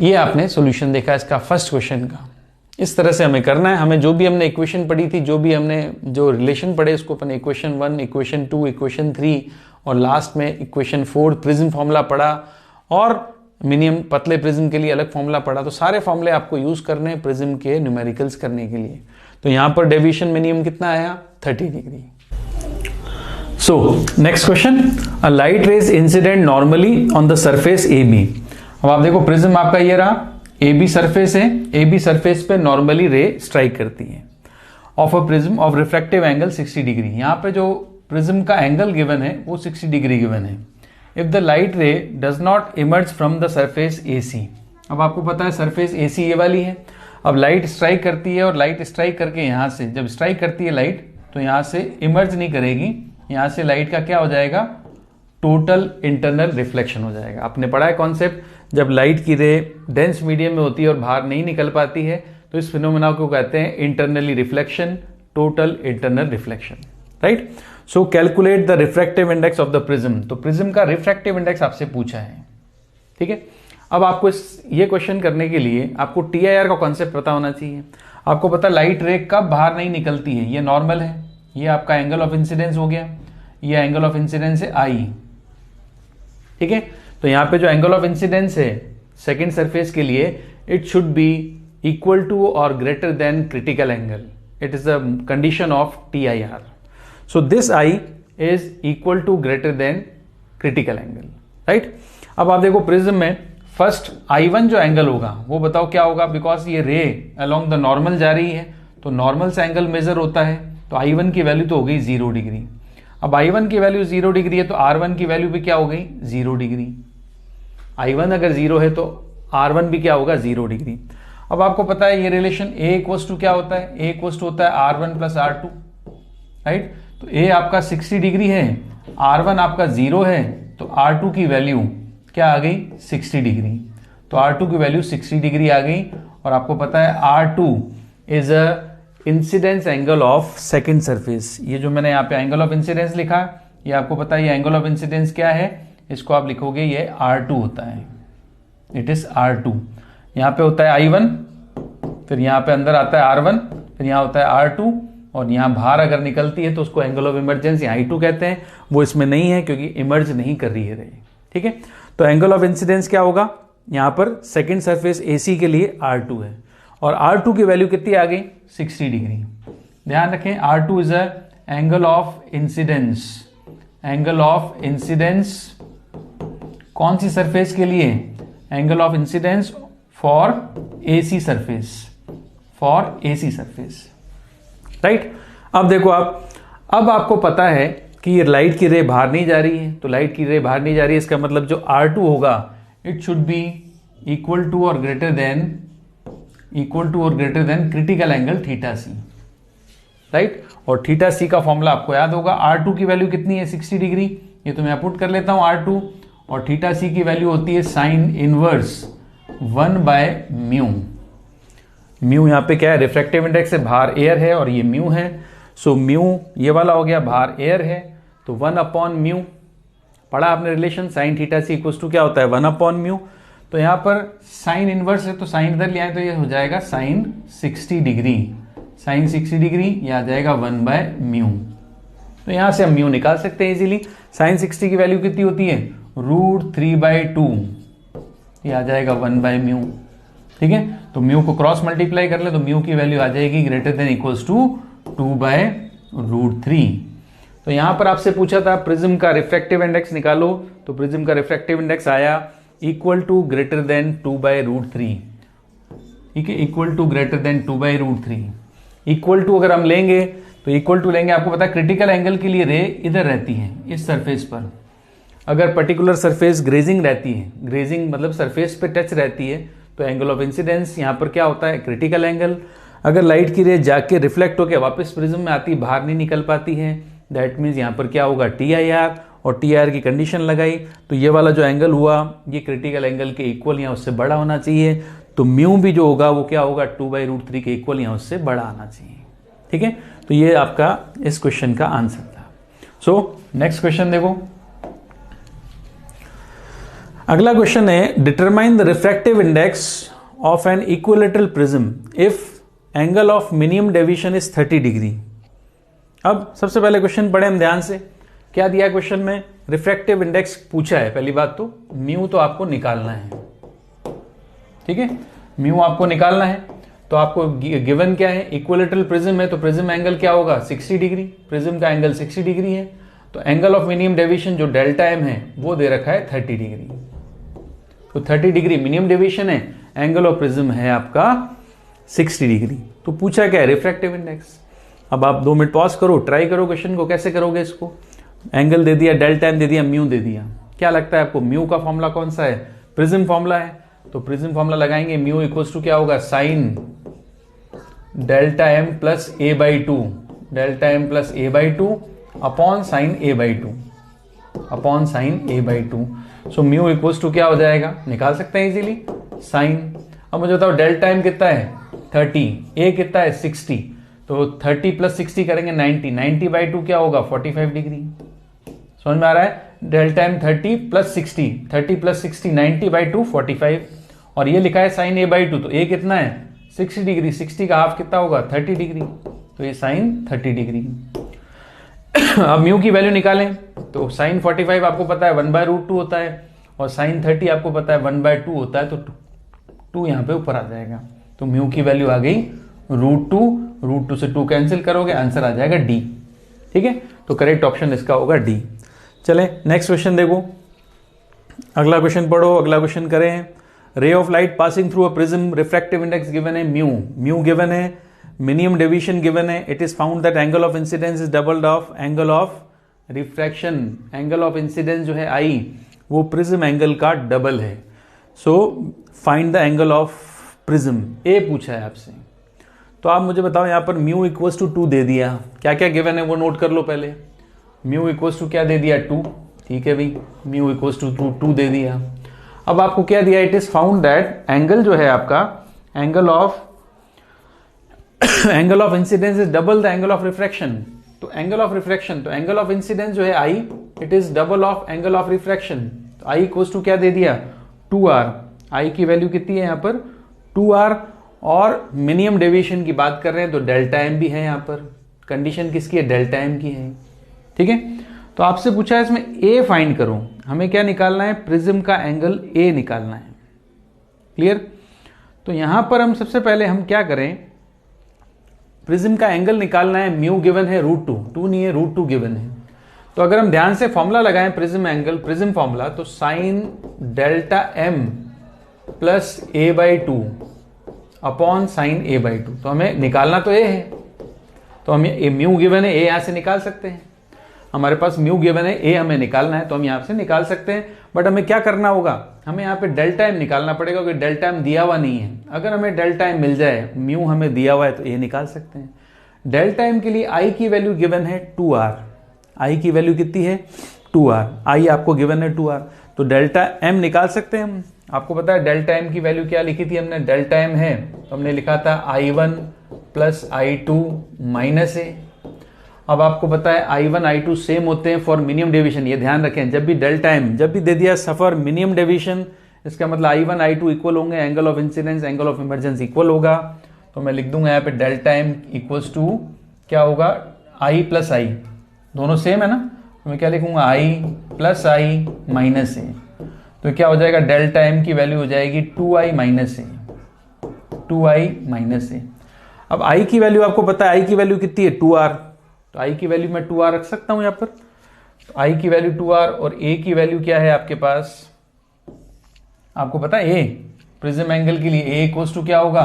ये आपने सॉल्यूशन देखा इसका फर्स्ट क्वेश्चन का। इस तरह से हमें करना है, हमें जो भी हमने इक्वेशन पढ़ी थी, जो भी हमने जो रिलेशन पढ़े, उसको अपन इक्वेशन 1, इक्वेशन 2, इक्वेशन 3 और लास्ट में इक्वेशन 4 प्रिज्म फॉर्मूला पढ़ा और मिनिमम पतले प्रिज्म के लिए अलग फॉर्मूला पढ़ा। तो सारे फॉर्मूले आपको यूज करने हैं प्रिज्म के न्यूमेरिकल्स करने के लिए। तो यहां पर डेविएशन मिनिमम कितना आया 30 degree. So next question, a light rays incident normally on the surface A B. अब आप देखो प्रिज्म आपका ये रहा, ए बी सरफेस है, ए बी सरफेस पे नॉर्मली रे स्ट्राइक करती है of a prism of refractive angle 60 degree. यहां पे जो प्रिज्म का एंगल गिवन है वो 60 डिग्री गिवन है। If the light ray does not emerge from the surface A C. अब आपको पता है सरफेस ए सी ये वाली है। अब लाइट स्ट्राइक करती है और लाइट स्ट्राइक करके यहां से जब स्ट्राइक करती है लाइट तो यहां से इमर्ज नहीं करेगी, यहां से लाइट का क्या हो जाएगा, टोटल इंटरनल रिफ्लेक्शन हो जाएगा। आपने पढ़ा है कॉन्सेप्ट, जब लाइट की रे डेंस मीडियम में होती है और बाहर नहीं निकल पाती है तो इस फिनोमेना को कहते हैं internally reflection, total internal reflection, right. So calculate the refractive index of the prism. तो प्रिज्म का रिफ्रैक्टिव इंडेक्स आपसे पूछा है, ठीक है। अब आपको ये क्वेश्चन करने के लिए आपको टीआईआर का कॉन्सेप्ट पता होना चाहिए। आपको पता लाइट रे कब बाहर नहीं निकलती है, ये नॉर्मल है, ये आपका एंगल ऑफ इंसिडेंस हो गया, ये एंगल ऑफ इंसिडेंस है आई, ठीक है। तो यहां पे जो एंगल ऑफ इंसिडेंस है सेकंड सरफेस के लिए it should be equal to और greater than critical angle. It is the condition of TIR. So this I is equal to greater than critical angle, right. अब आप देखो prism में first I1 जो angle होगा वो बताओ क्या होगा, बिकॉज ये रे अलोंग द नॉर्मल जा रही है तो नॉर्मल से एंगल मेजर होता है। तो I1 की वैल्यू तो हो गई 0 डिग्री। अब I1 की वैल्यू 0 डिग्री है तो R1 की वैल्यू भी क्या हो गई 0 डिग्री। I1 अगर 0 है तो R1 भी क्या होगा 0 डिग्री। अब आपको पता है ये रिलेशन A इक्वल्स टू क्या होता है, A इक्वल्स टू होता है R1 प्लस R2, राइट। तो A आपका 60 डिग्री है, R1 आपका 0 है, तो R2 की वैल्यू क्या आ गई 60 डिग्री। तो R2 की वैल्यू 60 डिग्री आ गई। और आपको पता है R2 is a incidence angle of second surface. ये जो मैंने यहाँ पे एंगल ऑफ इंसिडेंस लिखा ये आपको पता है ये एंगल ऑफ इंसिडेंस क्या है, इसको आप लिखोगे ये R2 होता है, इट इज R2। यहाँ पे होता है I1, फिर यहाँ पे अंदर आता है R1, फिर यहाँ होता है R2 और यहाँ बाहर अगर निकलती है तो उसको एंगल ऑफ इमरजेंसी I2 कहते हैं। वो इसमें नहीं है क्योंकि इमर्ज नहीं कर रही है रे, ठीक है। तो एंगल ऑफ इंसिडेंस क्या होगा, यहां पर सेकंड सरफेस AC के लिए R2 है और R2 की वैल्यू कितनी आ गई 60 डिग्री। ध्यान रखें R2 is a angle of incidence, angle of incidence कौन सी सरफेस के लिए, angle of incidence for AC surface, for AC surface, right. अब देखो अब आपको पता है कि ये लाइट की रे बाहर नहीं जा रही है, तो लाइट की रे बाहर नहीं जा रही है, इसका मतलब जो R2 होगा it should be equal to और greater than critical angle theta C, right. और थीटा सी का फॉर्मूला आपको याद होगा, R2 की वैल्यू कितनी है 60 डिग्री, ये तो मैं पुट कर लेता हूं R2, और थीटा सी की वैल्यू होती है साइन इनवर्स 1/μ। म्यू यहाँ पे क्या है, रिफ्रैक्टिव इंडेक्स है, बाहर एयर है और ये म्यू है। सो म्यू ये वाला हो गया, बाहर एयर है तो 1/μ। पढ़ा आपने relation, sine theta C equals to क्या होता है 1/μ। तो यहां पर साइन इनवर्स है तो साइन इधर ले आए तो ये हो जाएगा साइन 60 डिग्री, साइन 60 डिग्री ये आ जाएगा 1/μ। तो यहां से हम म्यू निकाल सकते हैं इजीली। साइन 60 की वैल्यू कितनी होती है √3/2, ये आ जाएगा 1/μ, ठीक है। तो म्यू को क्रॉस मल्टीप्लाई कर ले तो म्यू की वैल्यू आ जाएगी ग्रेटर देन इक्वल्स टू 2/√3। तो यहां पर आपसे पूछा था प्रिज्म का रिफ्रैक्टिव इंडेक्स निकालो, तो प्रिज्म का रिफ्रैक्टिव इंडेक्स आया इक्वल टू ग्रेटर देन 2/√3, ठीक है, equal to greater than 2/√3। Equal to अगर हम लेंगे तो इक्वल टू लेंगे, आपको पता है क्रिटिकल एंगल के लिए रे इधर रहती है इस सरफेस पर। अगर पर्टिकुलर सरफेस ग्रेजिंग रहती है, ग्रेजिंग मतलब सरफेस पे टच रहती है, तो एंगल ऑफ इंसिडेंस यहाँ पर क्या होता है क्रिटिकल एंगल। अगर लाइट की रे जाके रिफ्लेक्ट होकर वापस प्रिज्म में आती, बाहर नहीं निकल पाती है, दैट मीन्स यहाँ पर क्या होगा TIR, और TIR की कंडीशन लगाई तो ये वाला जो एंगल हुआ ये क्रिटिकल एंगल के इक्वल या उससे बड़ा होना चाहिए। तो म्यू भी जो होगा वो क्या होगा 2/√3 के इक्वल या उससे बड़ा आना चाहिए, ठीक है। तो ये आपका इस क्वेश्चन का आंसर था। सो नेक्स्ट क्वेश्चन देखो, अगला क्वेश्चन है determine the refractive index of an equilateral prism if angle of minimum deviation is 30 degree. अब सबसे पहले क्वेश्चन पढ़े हम ध्यान से। क्या दिया है क्वेश्चन में, रिफ्रैक्टिव इंडेक्स पूछा है। पहली बात तो म्यू तो आपको निकालना है, ठीक है, म्यू आपको निकालना है। तो आपको गिवन क्या है, इक्विलेटरल प्रिज्म है, तो प्रिज्म एंगल क्या होगा 60 डिग्री, प्रिज्म का एंगल 60 डिग्री है। तो एंगल ऑफ मिनिमम डेविएशन जो डेल्टा एम है वो दे रखा है 30 डिग्री। तो 30 डिग्री मिनिमम डेविएशन है, एंगल ऑफ प्रिज्म है आपका 60 डिग्री। तो पूछा क्या है, रिफ्रैक्टिव इंडेक्स। अब आप 2 मिनट पॉज करो, ट्राई करो क्वेश्चन को, कैसे करोगे इसको। एंगल दे दिया, डेल्टा एम दे दिया, म्यू दे दिया, क्या लगता है आपको म्यू का फॉर्मूला कौन सा है, प्रिज्म फॉर्मूला है। तो प्रिज्म फॉर्मूला लगाएंगे, म्यू इक्वल्स टू क्या होगा, sine delta M plus A by two, delta M plus A by two upon sine A by two, upon sine A by two. So mu equals to क्या हो जाएगा, निकाल सकते हैं easily, sign. अब मुझे बताओ डेल्टा एम कितना है 30, ए कितना है 60, तो 30 प्लस 60 करेंगे 90, 90 बाई टू क्या होगा 45 डिग्री। समझ में आ रहा है, delta M 30 plus 60, 30 plus 60 90 by two 45, और ये लिखा है साइन ए बाई टू, तो ए कितना है 60 डिग्री, 60 का हाफ कितना होगा 30 डिग्री, तो ये साइन 30 डिग्री। अब म्यू की वैल्यू निकालें, तो साइन 45 आपको पता है 1/√2 होता है, और साइन 30 आपको पता है 1/2 होता है, तो 2 यहाँ पे ऊपर आ जाएगा। तो म्यू की वैल्यू आ गई √2 से 2 कैंसिल करोगे, आंसर आ जाएगा डी, ठीक है। तो करेक्ट ऑप्शन इसका होगा डी। चले नेक्स्ट क्वेश्चन देखो, अगला क्वेश्चन पढ़ो, अगला क्वेश्चन करें। Ray of light passing through a prism, refractive index given है म्यू, म्यू गिवन है, मिनिमम डेविएशन गिवन है। It is found that angle of incidence is doubled of angle of refraction, angle of incidence जो है I वो prism angle का double है। So find the angle of prism, A पूछा है आपसे। तो आप मुझे बताओ यहाँ पर म्यू इक्वल्स टू 2 दे दिया, क्या क्या गिवन है वो नोट कर लो पहले। म्यू इक्वल्स टू क्या दे दिया 2, ठीक है भाई, म्यू इक्वल्स टू 2 दे दिया। अब आपको क्या दिया, it is found that angle जो है आपका, angle of incidence is double the angle of refraction. तो एंगल ऑफ रिफ्रैक्शन, तो एंगल ऑफ इंसिडेंस जो है I, it is double of angle of refraction. तो आई इक्वल्स टू क्या दे दिया 2r, आई की वैल्यू कितनी है यहाँ पर 2r, और मिनिमम डेविएशन की बात कर रहे हैं तो डेल्टा एम भी है यहाँ पर, कंडीशन किसकी है, डेल्टा एम की है, ठीक है। तो आपसे पूछा है इसमें ए फाइंड करो, हमें क्या निकालना है, प्रिज्म का एंगल ए निकालना है, क्लियर। तो यहां पर हम सबसे पहले हम क्या करें, प्रिज्म का एंगल निकालना है, म्यू गिवन है √2 नहीं है, √2 गिवन है। तो अगर हम ध्यान से फॉर्मूला लगाएं प्रिज्म एंगल, प्रिज्म फॉर्मूला, तो sine delta M plus A by two upon sine A by two. तो हमें निकालना तो ए है, तो हम ये म्यू गिवन है, ए यहां से निकाल सकते हैं, हमारे पास म्यू गिवन है, ए हमें निकालना है, तो हम यहां से निकाल सकते हैं। बट हमें क्या करना होगा, हमें यहाँ पे डेल्टा एम निकालना पड़ेगा, क्योंकि डेल्टा एम दिया हुआ नहीं है। अगर हमें डेल्टा एम मिल जाए, म्यू हमें दिया हुआ है, तो ए निकाल सकते हैं। डेल्टा एम के लिए आई की वैल्यू गिवन है 2r, आई की वैल्यू कितनी है 2r, आई आपको गिवन है 2r, तो डेल्टा एम निकाल सकते हैं हम। आपको पता है डेल्टा एम की वैल्यू क्या लिखी थी हमने, डेल्टा एम है तो हमने लिखा था I1 प्लस I2 माइनस ए। अब आपको पता है I1 I2 सेम होते हैं फॉर मिनिमम डेविएशन, ये ध्यान रखें, जब भी डेल्टा एम जब भी दे दिया सफर मिनिमम डेविएशन, इसका मतलब I1 I2 इक्वल होंगे, angle of incidence angle of emergence equal होगा। तो मैं लिख दूंगा यहाँ पे डेल्टा एम इक्वल्स टू क्या होगा, I प्लस आई, दोनों सेम है ना, तो मैं क्या लिखूंगा I प्लस आई माइनस ए। तो क्या हो जाएगा, डेल्टा एम की वैल्यू हो जाएगी 2i माइनस ए, 2i माइनस ए। अब I की वैल्यू आपको पता है, I की वैल्यू कितनी है 2r, तो I की वैल्यू मैं 2r रख सकता हूं यहाँ पर। तो I की वैल्यू 2r और A की वैल्यू क्या है आपके पास, आपको पता है A प्रिज्म एंगल के लिए A इक्वल्स टू क्या होगा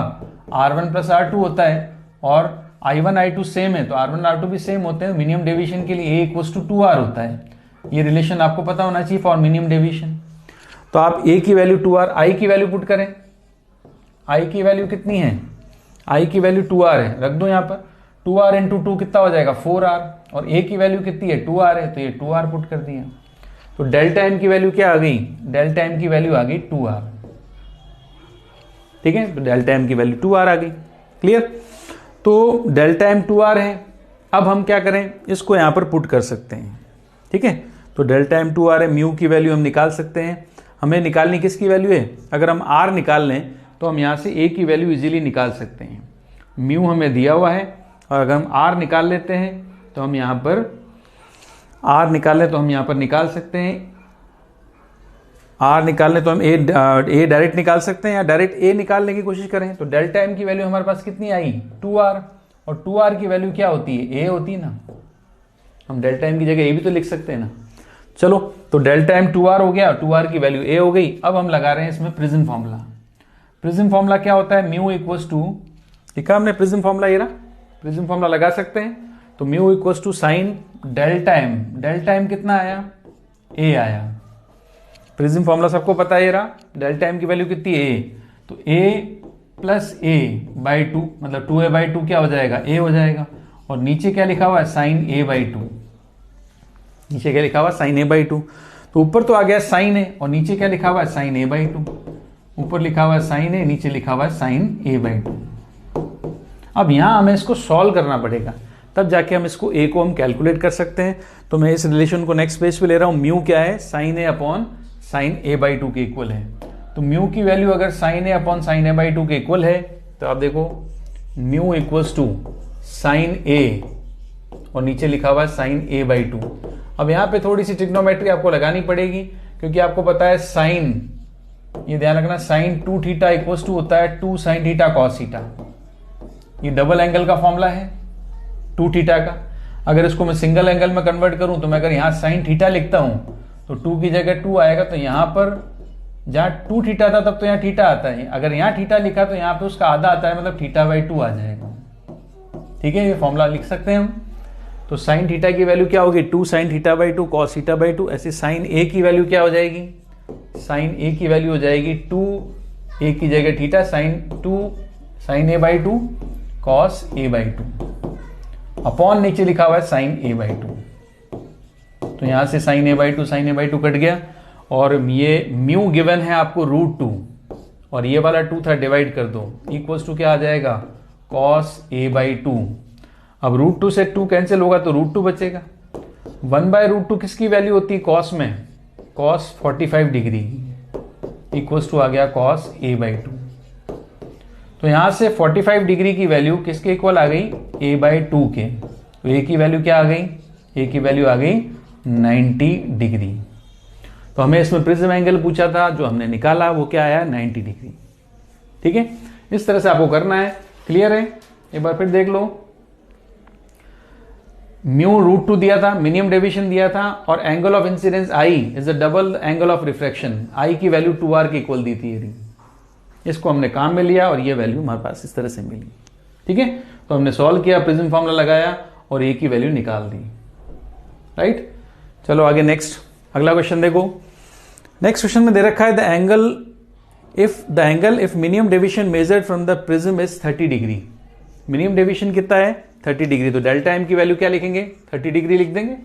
R1 प्लस R2 होता है, और I1 I2 सेम है तो R1 R2 भी सेम होते हैं। मिनिमम डेविएशन के लिए A इक्वल्स टू 2r होता है, ये रिलेशन आपको पता होना चाहिए फॉर मिनिमम डेविएशन। तो आप A की वैल्यू 2r, I की वैल्यू पुट करें, I की वैल्यू कितनी है, I की वैल्यू 2r है, रख दो यहाँ पर, 2r इंटू 2 कितना हो जाएगा 4r, और A की वैल्यू कितनी है 2r है, तो ये 2r पुट कर दिया। तो डेल्टा एम की वैल्यू क्या आ गई, डेल्टा एम की वैल्यू आ गई 2r, ठीक है। तो डेल्टा एम की वैल्यू 2r आ गई, क्लियर। तो डेल्टा एम 2r है, अब हम क्या करें, इसको यहां पर पुट कर सकते हैं, ठीक है। तो डेल्टा एम 2r है, म्यू की वैल्यू हम निकाल सकते हैं। हमें निकालनी किसकी वैल्यू है, अगर हम r निकाल लें तो हम यहां से A की वैल्यू इजीली निकाल सकते हैं। म्यू हमें दिया हुआ है, और अगर हम r निकाल लेते हैं तो हम यहाँ पर आर निकालने तो हम यहाँ पर निकाल सकते हैं, आर निकालने तो हम ए डायरेक्ट निकाल सकते हैं या डायरेक्ट ए निकालने की कोशिश करें। तो डेल्टा एम की वैल्यू हमारे पास कितनी आई 2r, और 2r की वैल्यू क्या होती है, ए होती है ना। हम डेल्टा एम की जगह ए भी तो लिख सकते हैं ना। चलो, तो डेल्टा एम 2r हो गया, 2r की वैल्यू ए हो गई। अब हम लगा रहे हैं इसमें प्रिज्म फॉर्मूला। प्रिज्म फॉर्मूला क्या होता है, म्यू इक्वल्स टू, लिखा हमने प्रिज्म फॉर्मूला, ये रहा प्रिज्म फॉर्मूला लगा सकते हैं। तो mu equals to sine delta M, delta M कितना आया, ए आया। प्रिज्म फॉर्मूला सबको पता है, ये रहा, डेल्टा एम की वैल्यू कितनी है, ए, तो ए प्लस ए बाई टू, मतलब 2a/2 क्या हो जाएगा, ए हो जाएगा। और नीचे क्या लिखा हुआ है, साइन a/2, नीचे क्या लिखा हुआ है, साइन a/2। तो ऊपर तो आ गया साइन ए, और नीचे क्या लिखा हुआ है, साइन a/2। ऊपर लिखा हुआ है साइन ए, नीचे लिखा हुआ है साइन a/2। अब यहां हमें इसको सॉल्व करना पड़ेगा, तब जाके हम इसको ए को हम कैलकुलेट कर सकते हैं। तो मैं इस रिलेशन को नेक्स्ट पेज पे ले रहा हूं। म्यू क्या है, साइन ए अपॉन साइन a/2 के इक्वल है। तो म्यू की वैल्यू अगर साइन ए अपॉन साइन a/2 के इक्वल है, तो आप देखो म्यू इक्वल्स टू साइन ए, और नीचे लिखा हुआ है साइन a/2। अब यहाँ पे थोड़ी सी ट्रिग्नोमेट्री आपको लगानी पड़ेगी, क्योंकि आपको पता है साइन, ये ध्यान रखना, साइन 2 थीटा इक्वल्स टू होता है 2 साइन थीटा कॉस थीटा। ये डबल एंगल का फॉर्मूला है 2 थीटा का। अगर इसको मैं सिंगल एंगल में कन्वर्ट करूं, तो मैं अगर यहाँ साइन थीटा लिखता हूं तो 2 की जगह 2 आएगा। तो यहाँ पर जहाँ 2 थीटा था तब तो यहाँ थीटा आता है, अगर यहाँ थीटा लिखा तो यहाँ पे उसका आधा आता है, मतलब θ/2 आ जाएगा। ठीक है, ये फॉर्मूला लिख सकते हैं हम। तो साइन थीटा की वैल्यू क्या होगी, 2 साइन θ/2 कॉस θ/2। ऐसे साइन ए की वैल्यू क्या हो जाएगी, साइन ए की वैल्यू हो जाएगी 2 ए की जगह theta sine 2 sine a/2 cos a/2 upon नीचे लिखा हुआ है साइन a/2। तो यहां से साइन a/2 कट गया, और ये म्यू गिवन है आपको √2, और ये वाला 2 था, डिवाइड कर दो, इक्वल्स टू क्या आ जाएगा, कॉस a/2। अब √2 से 2 कैंसिल होगा तो √2 बचेगा। 1/√2 किसकी वैल्यू होती है कॉस में, कॉस 45 डिग्री, इक्वल्स टू आ गया कॉस a/2। तो यहां से 45 डिग्री की वैल्यू किसके इक्वल आ गई, a/2 के। तो a की वैल्यू क्या आ गई, a की वैल्यू आ गई 90 डिग्री। तो हमें इसमें प्रिज्म एंगल पूछा था, जो हमने निकाला वो क्या आया, 90 डिग्री। ठीक है, इस तरह से आपको करना है। क्लियर है, एक बार फिर देख लो। म्यू √2 दिया था, मिनिमम डेविएशन दिया था, और angle of incidence I is the double angle of refraction, I की वैल्यू 2r के इक्वल दी थी। इसको हमने काम में लिया और ये वैल्यू हमारे पास इस तरह से मिली। ठीक है, तो हमने सॉल्व किया, प्रिज्म फॉर्मूला लगाया और ए की वैल्यू निकाल दी। राइट, चलो आगे नेक्स्ट, अगला क्वेश्चन देखो। नेक्स्ट क्वेश्चन में दे रखा है the angle if minimum deviation measured from the prism is 30 degree. Minimum deviation कितना है, 30 डिग्री। तो डेल्टा एम की वैल्यू क्या लिखेंगे, 30 डिग्री लिख देंगे।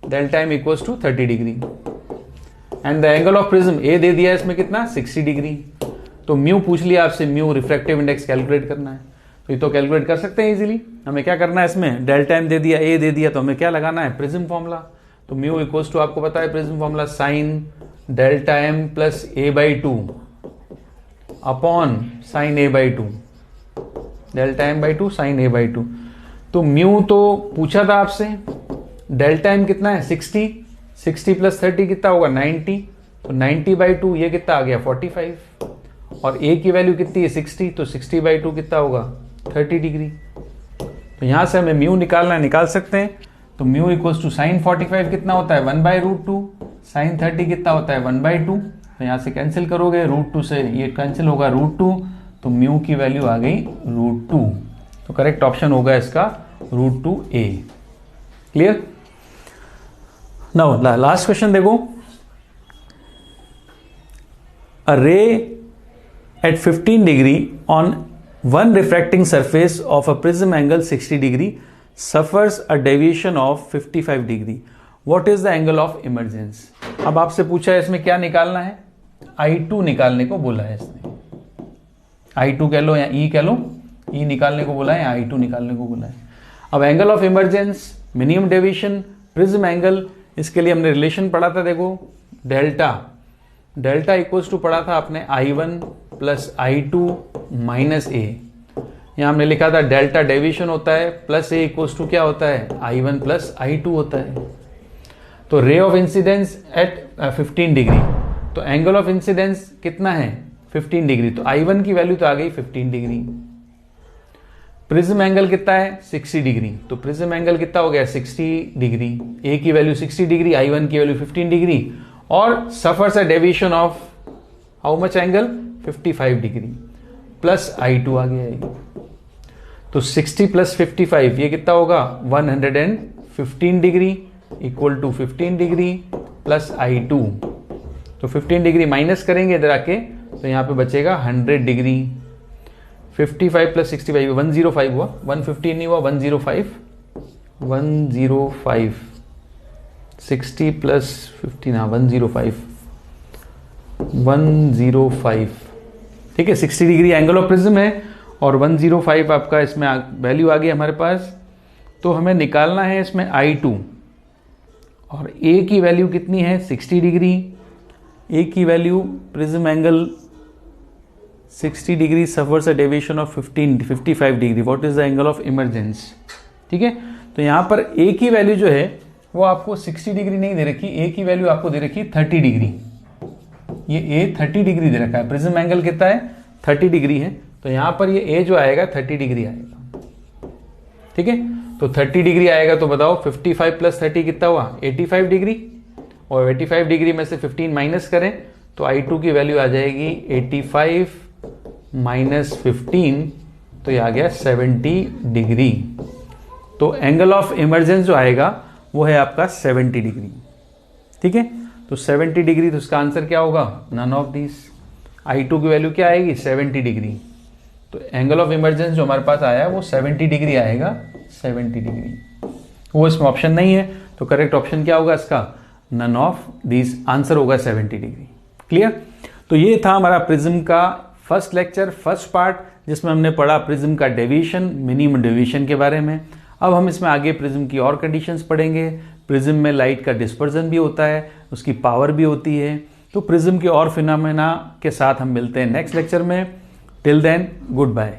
Delta M equals to 30 degree. And the angle of prism A दे दिया है इसमें कितना, 60 डिग्री। तो म्यू पूछ लिया आपसे, म्यू रिफ्रैक्टिव इंडेक्स कैलकुलेट करना है, तो ये तो कैलकुलेट कर सकते हैं इजीली। हमें क्या करना है, इसमें डेल्टा एम दे दिया, ए दे दिया, तो हमें क्या लगाना है, प्रिज्म फॉर्मूला। तो म्यू इक्वल्स टू आपको पता है prism formula, sine delta M plus a/2 upon sine a/2, delta m/2 sine a/2। तो म्यू तो पूछा था आपसे, डेल्टा एम कितना है 60, 60 प्लस 30 कितना होगा 90, तो 90/2 ये कितना आ गया 45, और a की वैल्यू कितनी है 60, तो 60/2 कितना होगा 30 डिग्री। तो यहां से हमें म्यू निकालना है, निकाल सकते हैं। तो म्यू इक्वल्स टू साइन 45 कितना होता है 1/√2, साइन 30 कितना होता है 1/2। तो यहां से कैंसिल करोगे, √2 से ये कैंसिल होगा √2, तो म्यू की वैल्यू आ गई √2। तो करेक्ट ऑप्शन होगा इसका √2a। Clear. Now last question देखो। अ रे at 15 degree on one refracting surface of a prism angle 60 degree suffers a deviation of 55 degree. What is the angle of emergence? अब आपसे पूछा है इसमें क्या निकालना है, I2 निकालने को बोला है इसने। I2 कह लो या E कह लो, E निकालने को बोला है या I2 निकालने को बोला है। अब angle of emergence, minimum deviation, prism angle, इसके लिए हमने रिलेशन पढ़ा था। देखो डेल्टा इक्वल्स टू पढ़ा था आपने I1 प्लस I2 माइनस ए। यहाँ हमने लिखा था डेल्टा डेविएशन होता है प्लस ए इक्वल्स टू क्या होता है, I1 प्लस I2 होता है। तो ray of incidence at 15 degree, तो एंगल ऑफ इंसिडेंस कितना है 15 डिग्री, तो I1 की वैल्यू तो आ गई 15 डिग्री। प्रिज्म एंगल कितना है 60 डिग्री, तो प्रिज्म एंगल कितना हो गया 60 डिग्री, ए की वैल्यू 60 डिग्री, I1 की वैल्यू 15 डिग्री, और suffers a deviation of how much angle 55 degree, plus I2 आ गया है। तो 60 प्लस 55 ये कितना होगा 115 degree equal to 15 degree plus I2। तो 15 डिग्री माइनस करेंगे इधर आके, तो यहाँ पे बचेगा 100 डिग्री। 55 प्लस 65 105 हुआ, 115 नहीं हुआ 105, 105 60 प्लस 15 हाँ 105, 105 ठीक है। 60 डिग्री एंगल ऑफ प्रिज्म है और 105 आपका इसमें वैल्यू आ गई हमारे पास। तो हमें निकालना है इसमें I2, और A की वैल्यू कितनी है 60 डिग्री, A की value prism angle 60 degree suffers a deviation of 55 degree, what is the angle of emergence, ठीक है। तो यहाँ पर A की वैल्यू जो है वो आपको 60 डिग्री नहीं दे रखी, A की वैल्यू आपको दे रखी 30 डिग्री, ये A 30 डिग्री दे रखा है, प्रिज्म एंगल कितना है 30 डिग्री है, तो यहाँ पर ये A जो आएगा 30 डिग्री आएगा, ठीक है। तो 30 डिग्री आएगा, तो बताओ 55 प्लस 30 कितना हुआ 85 डिग्री, और 85 डिग्री में से 15 माइनस करें तो I2 की वैल्यू आ जाएगी 85 माइनस 15, तो ये आ गया 70 डिग्री। तो एंगल ऑफ इमरजेंस जो आएगा वो है आपका 70 डिग्री, ठीक है। तो 70 डिग्री, तो इसका आंसर क्या होगा नन ऑफ दिस। I2 की वैल्यू क्या आएगी 70 डिग्री, तो एंगल ऑफ इमरजेंस जो हमारे पास आया वो 70 डिग्री आएगा, 70 डिग्री। वो इसमें ऑप्शन नहीं है, तो करेक्ट ऑप्शन क्या होगा इसका नन ऑफ दिस, आंसर होगा 70 डिग्री। क्लियर। तो ये था हमारा प्रिज्म का फर्स्ट लेक्चर, फर्स्ट पार्ट, जिसमें हमने पढ़ा प्रिज्म का डेविएशन, मिनिमम डेविएशन के बारे में। अब हम इसमें आगे प्रिज्म की और कंडीशंस पढ़ेंगे। प्रिज्म में लाइट का डिस्पर्जन भी होता है, उसकी पावर भी होती है। तो प्रिज्म के और फिनोमेना के साथ हम मिलते हैं नेक्स्ट लेक्चर में। Till then good bye.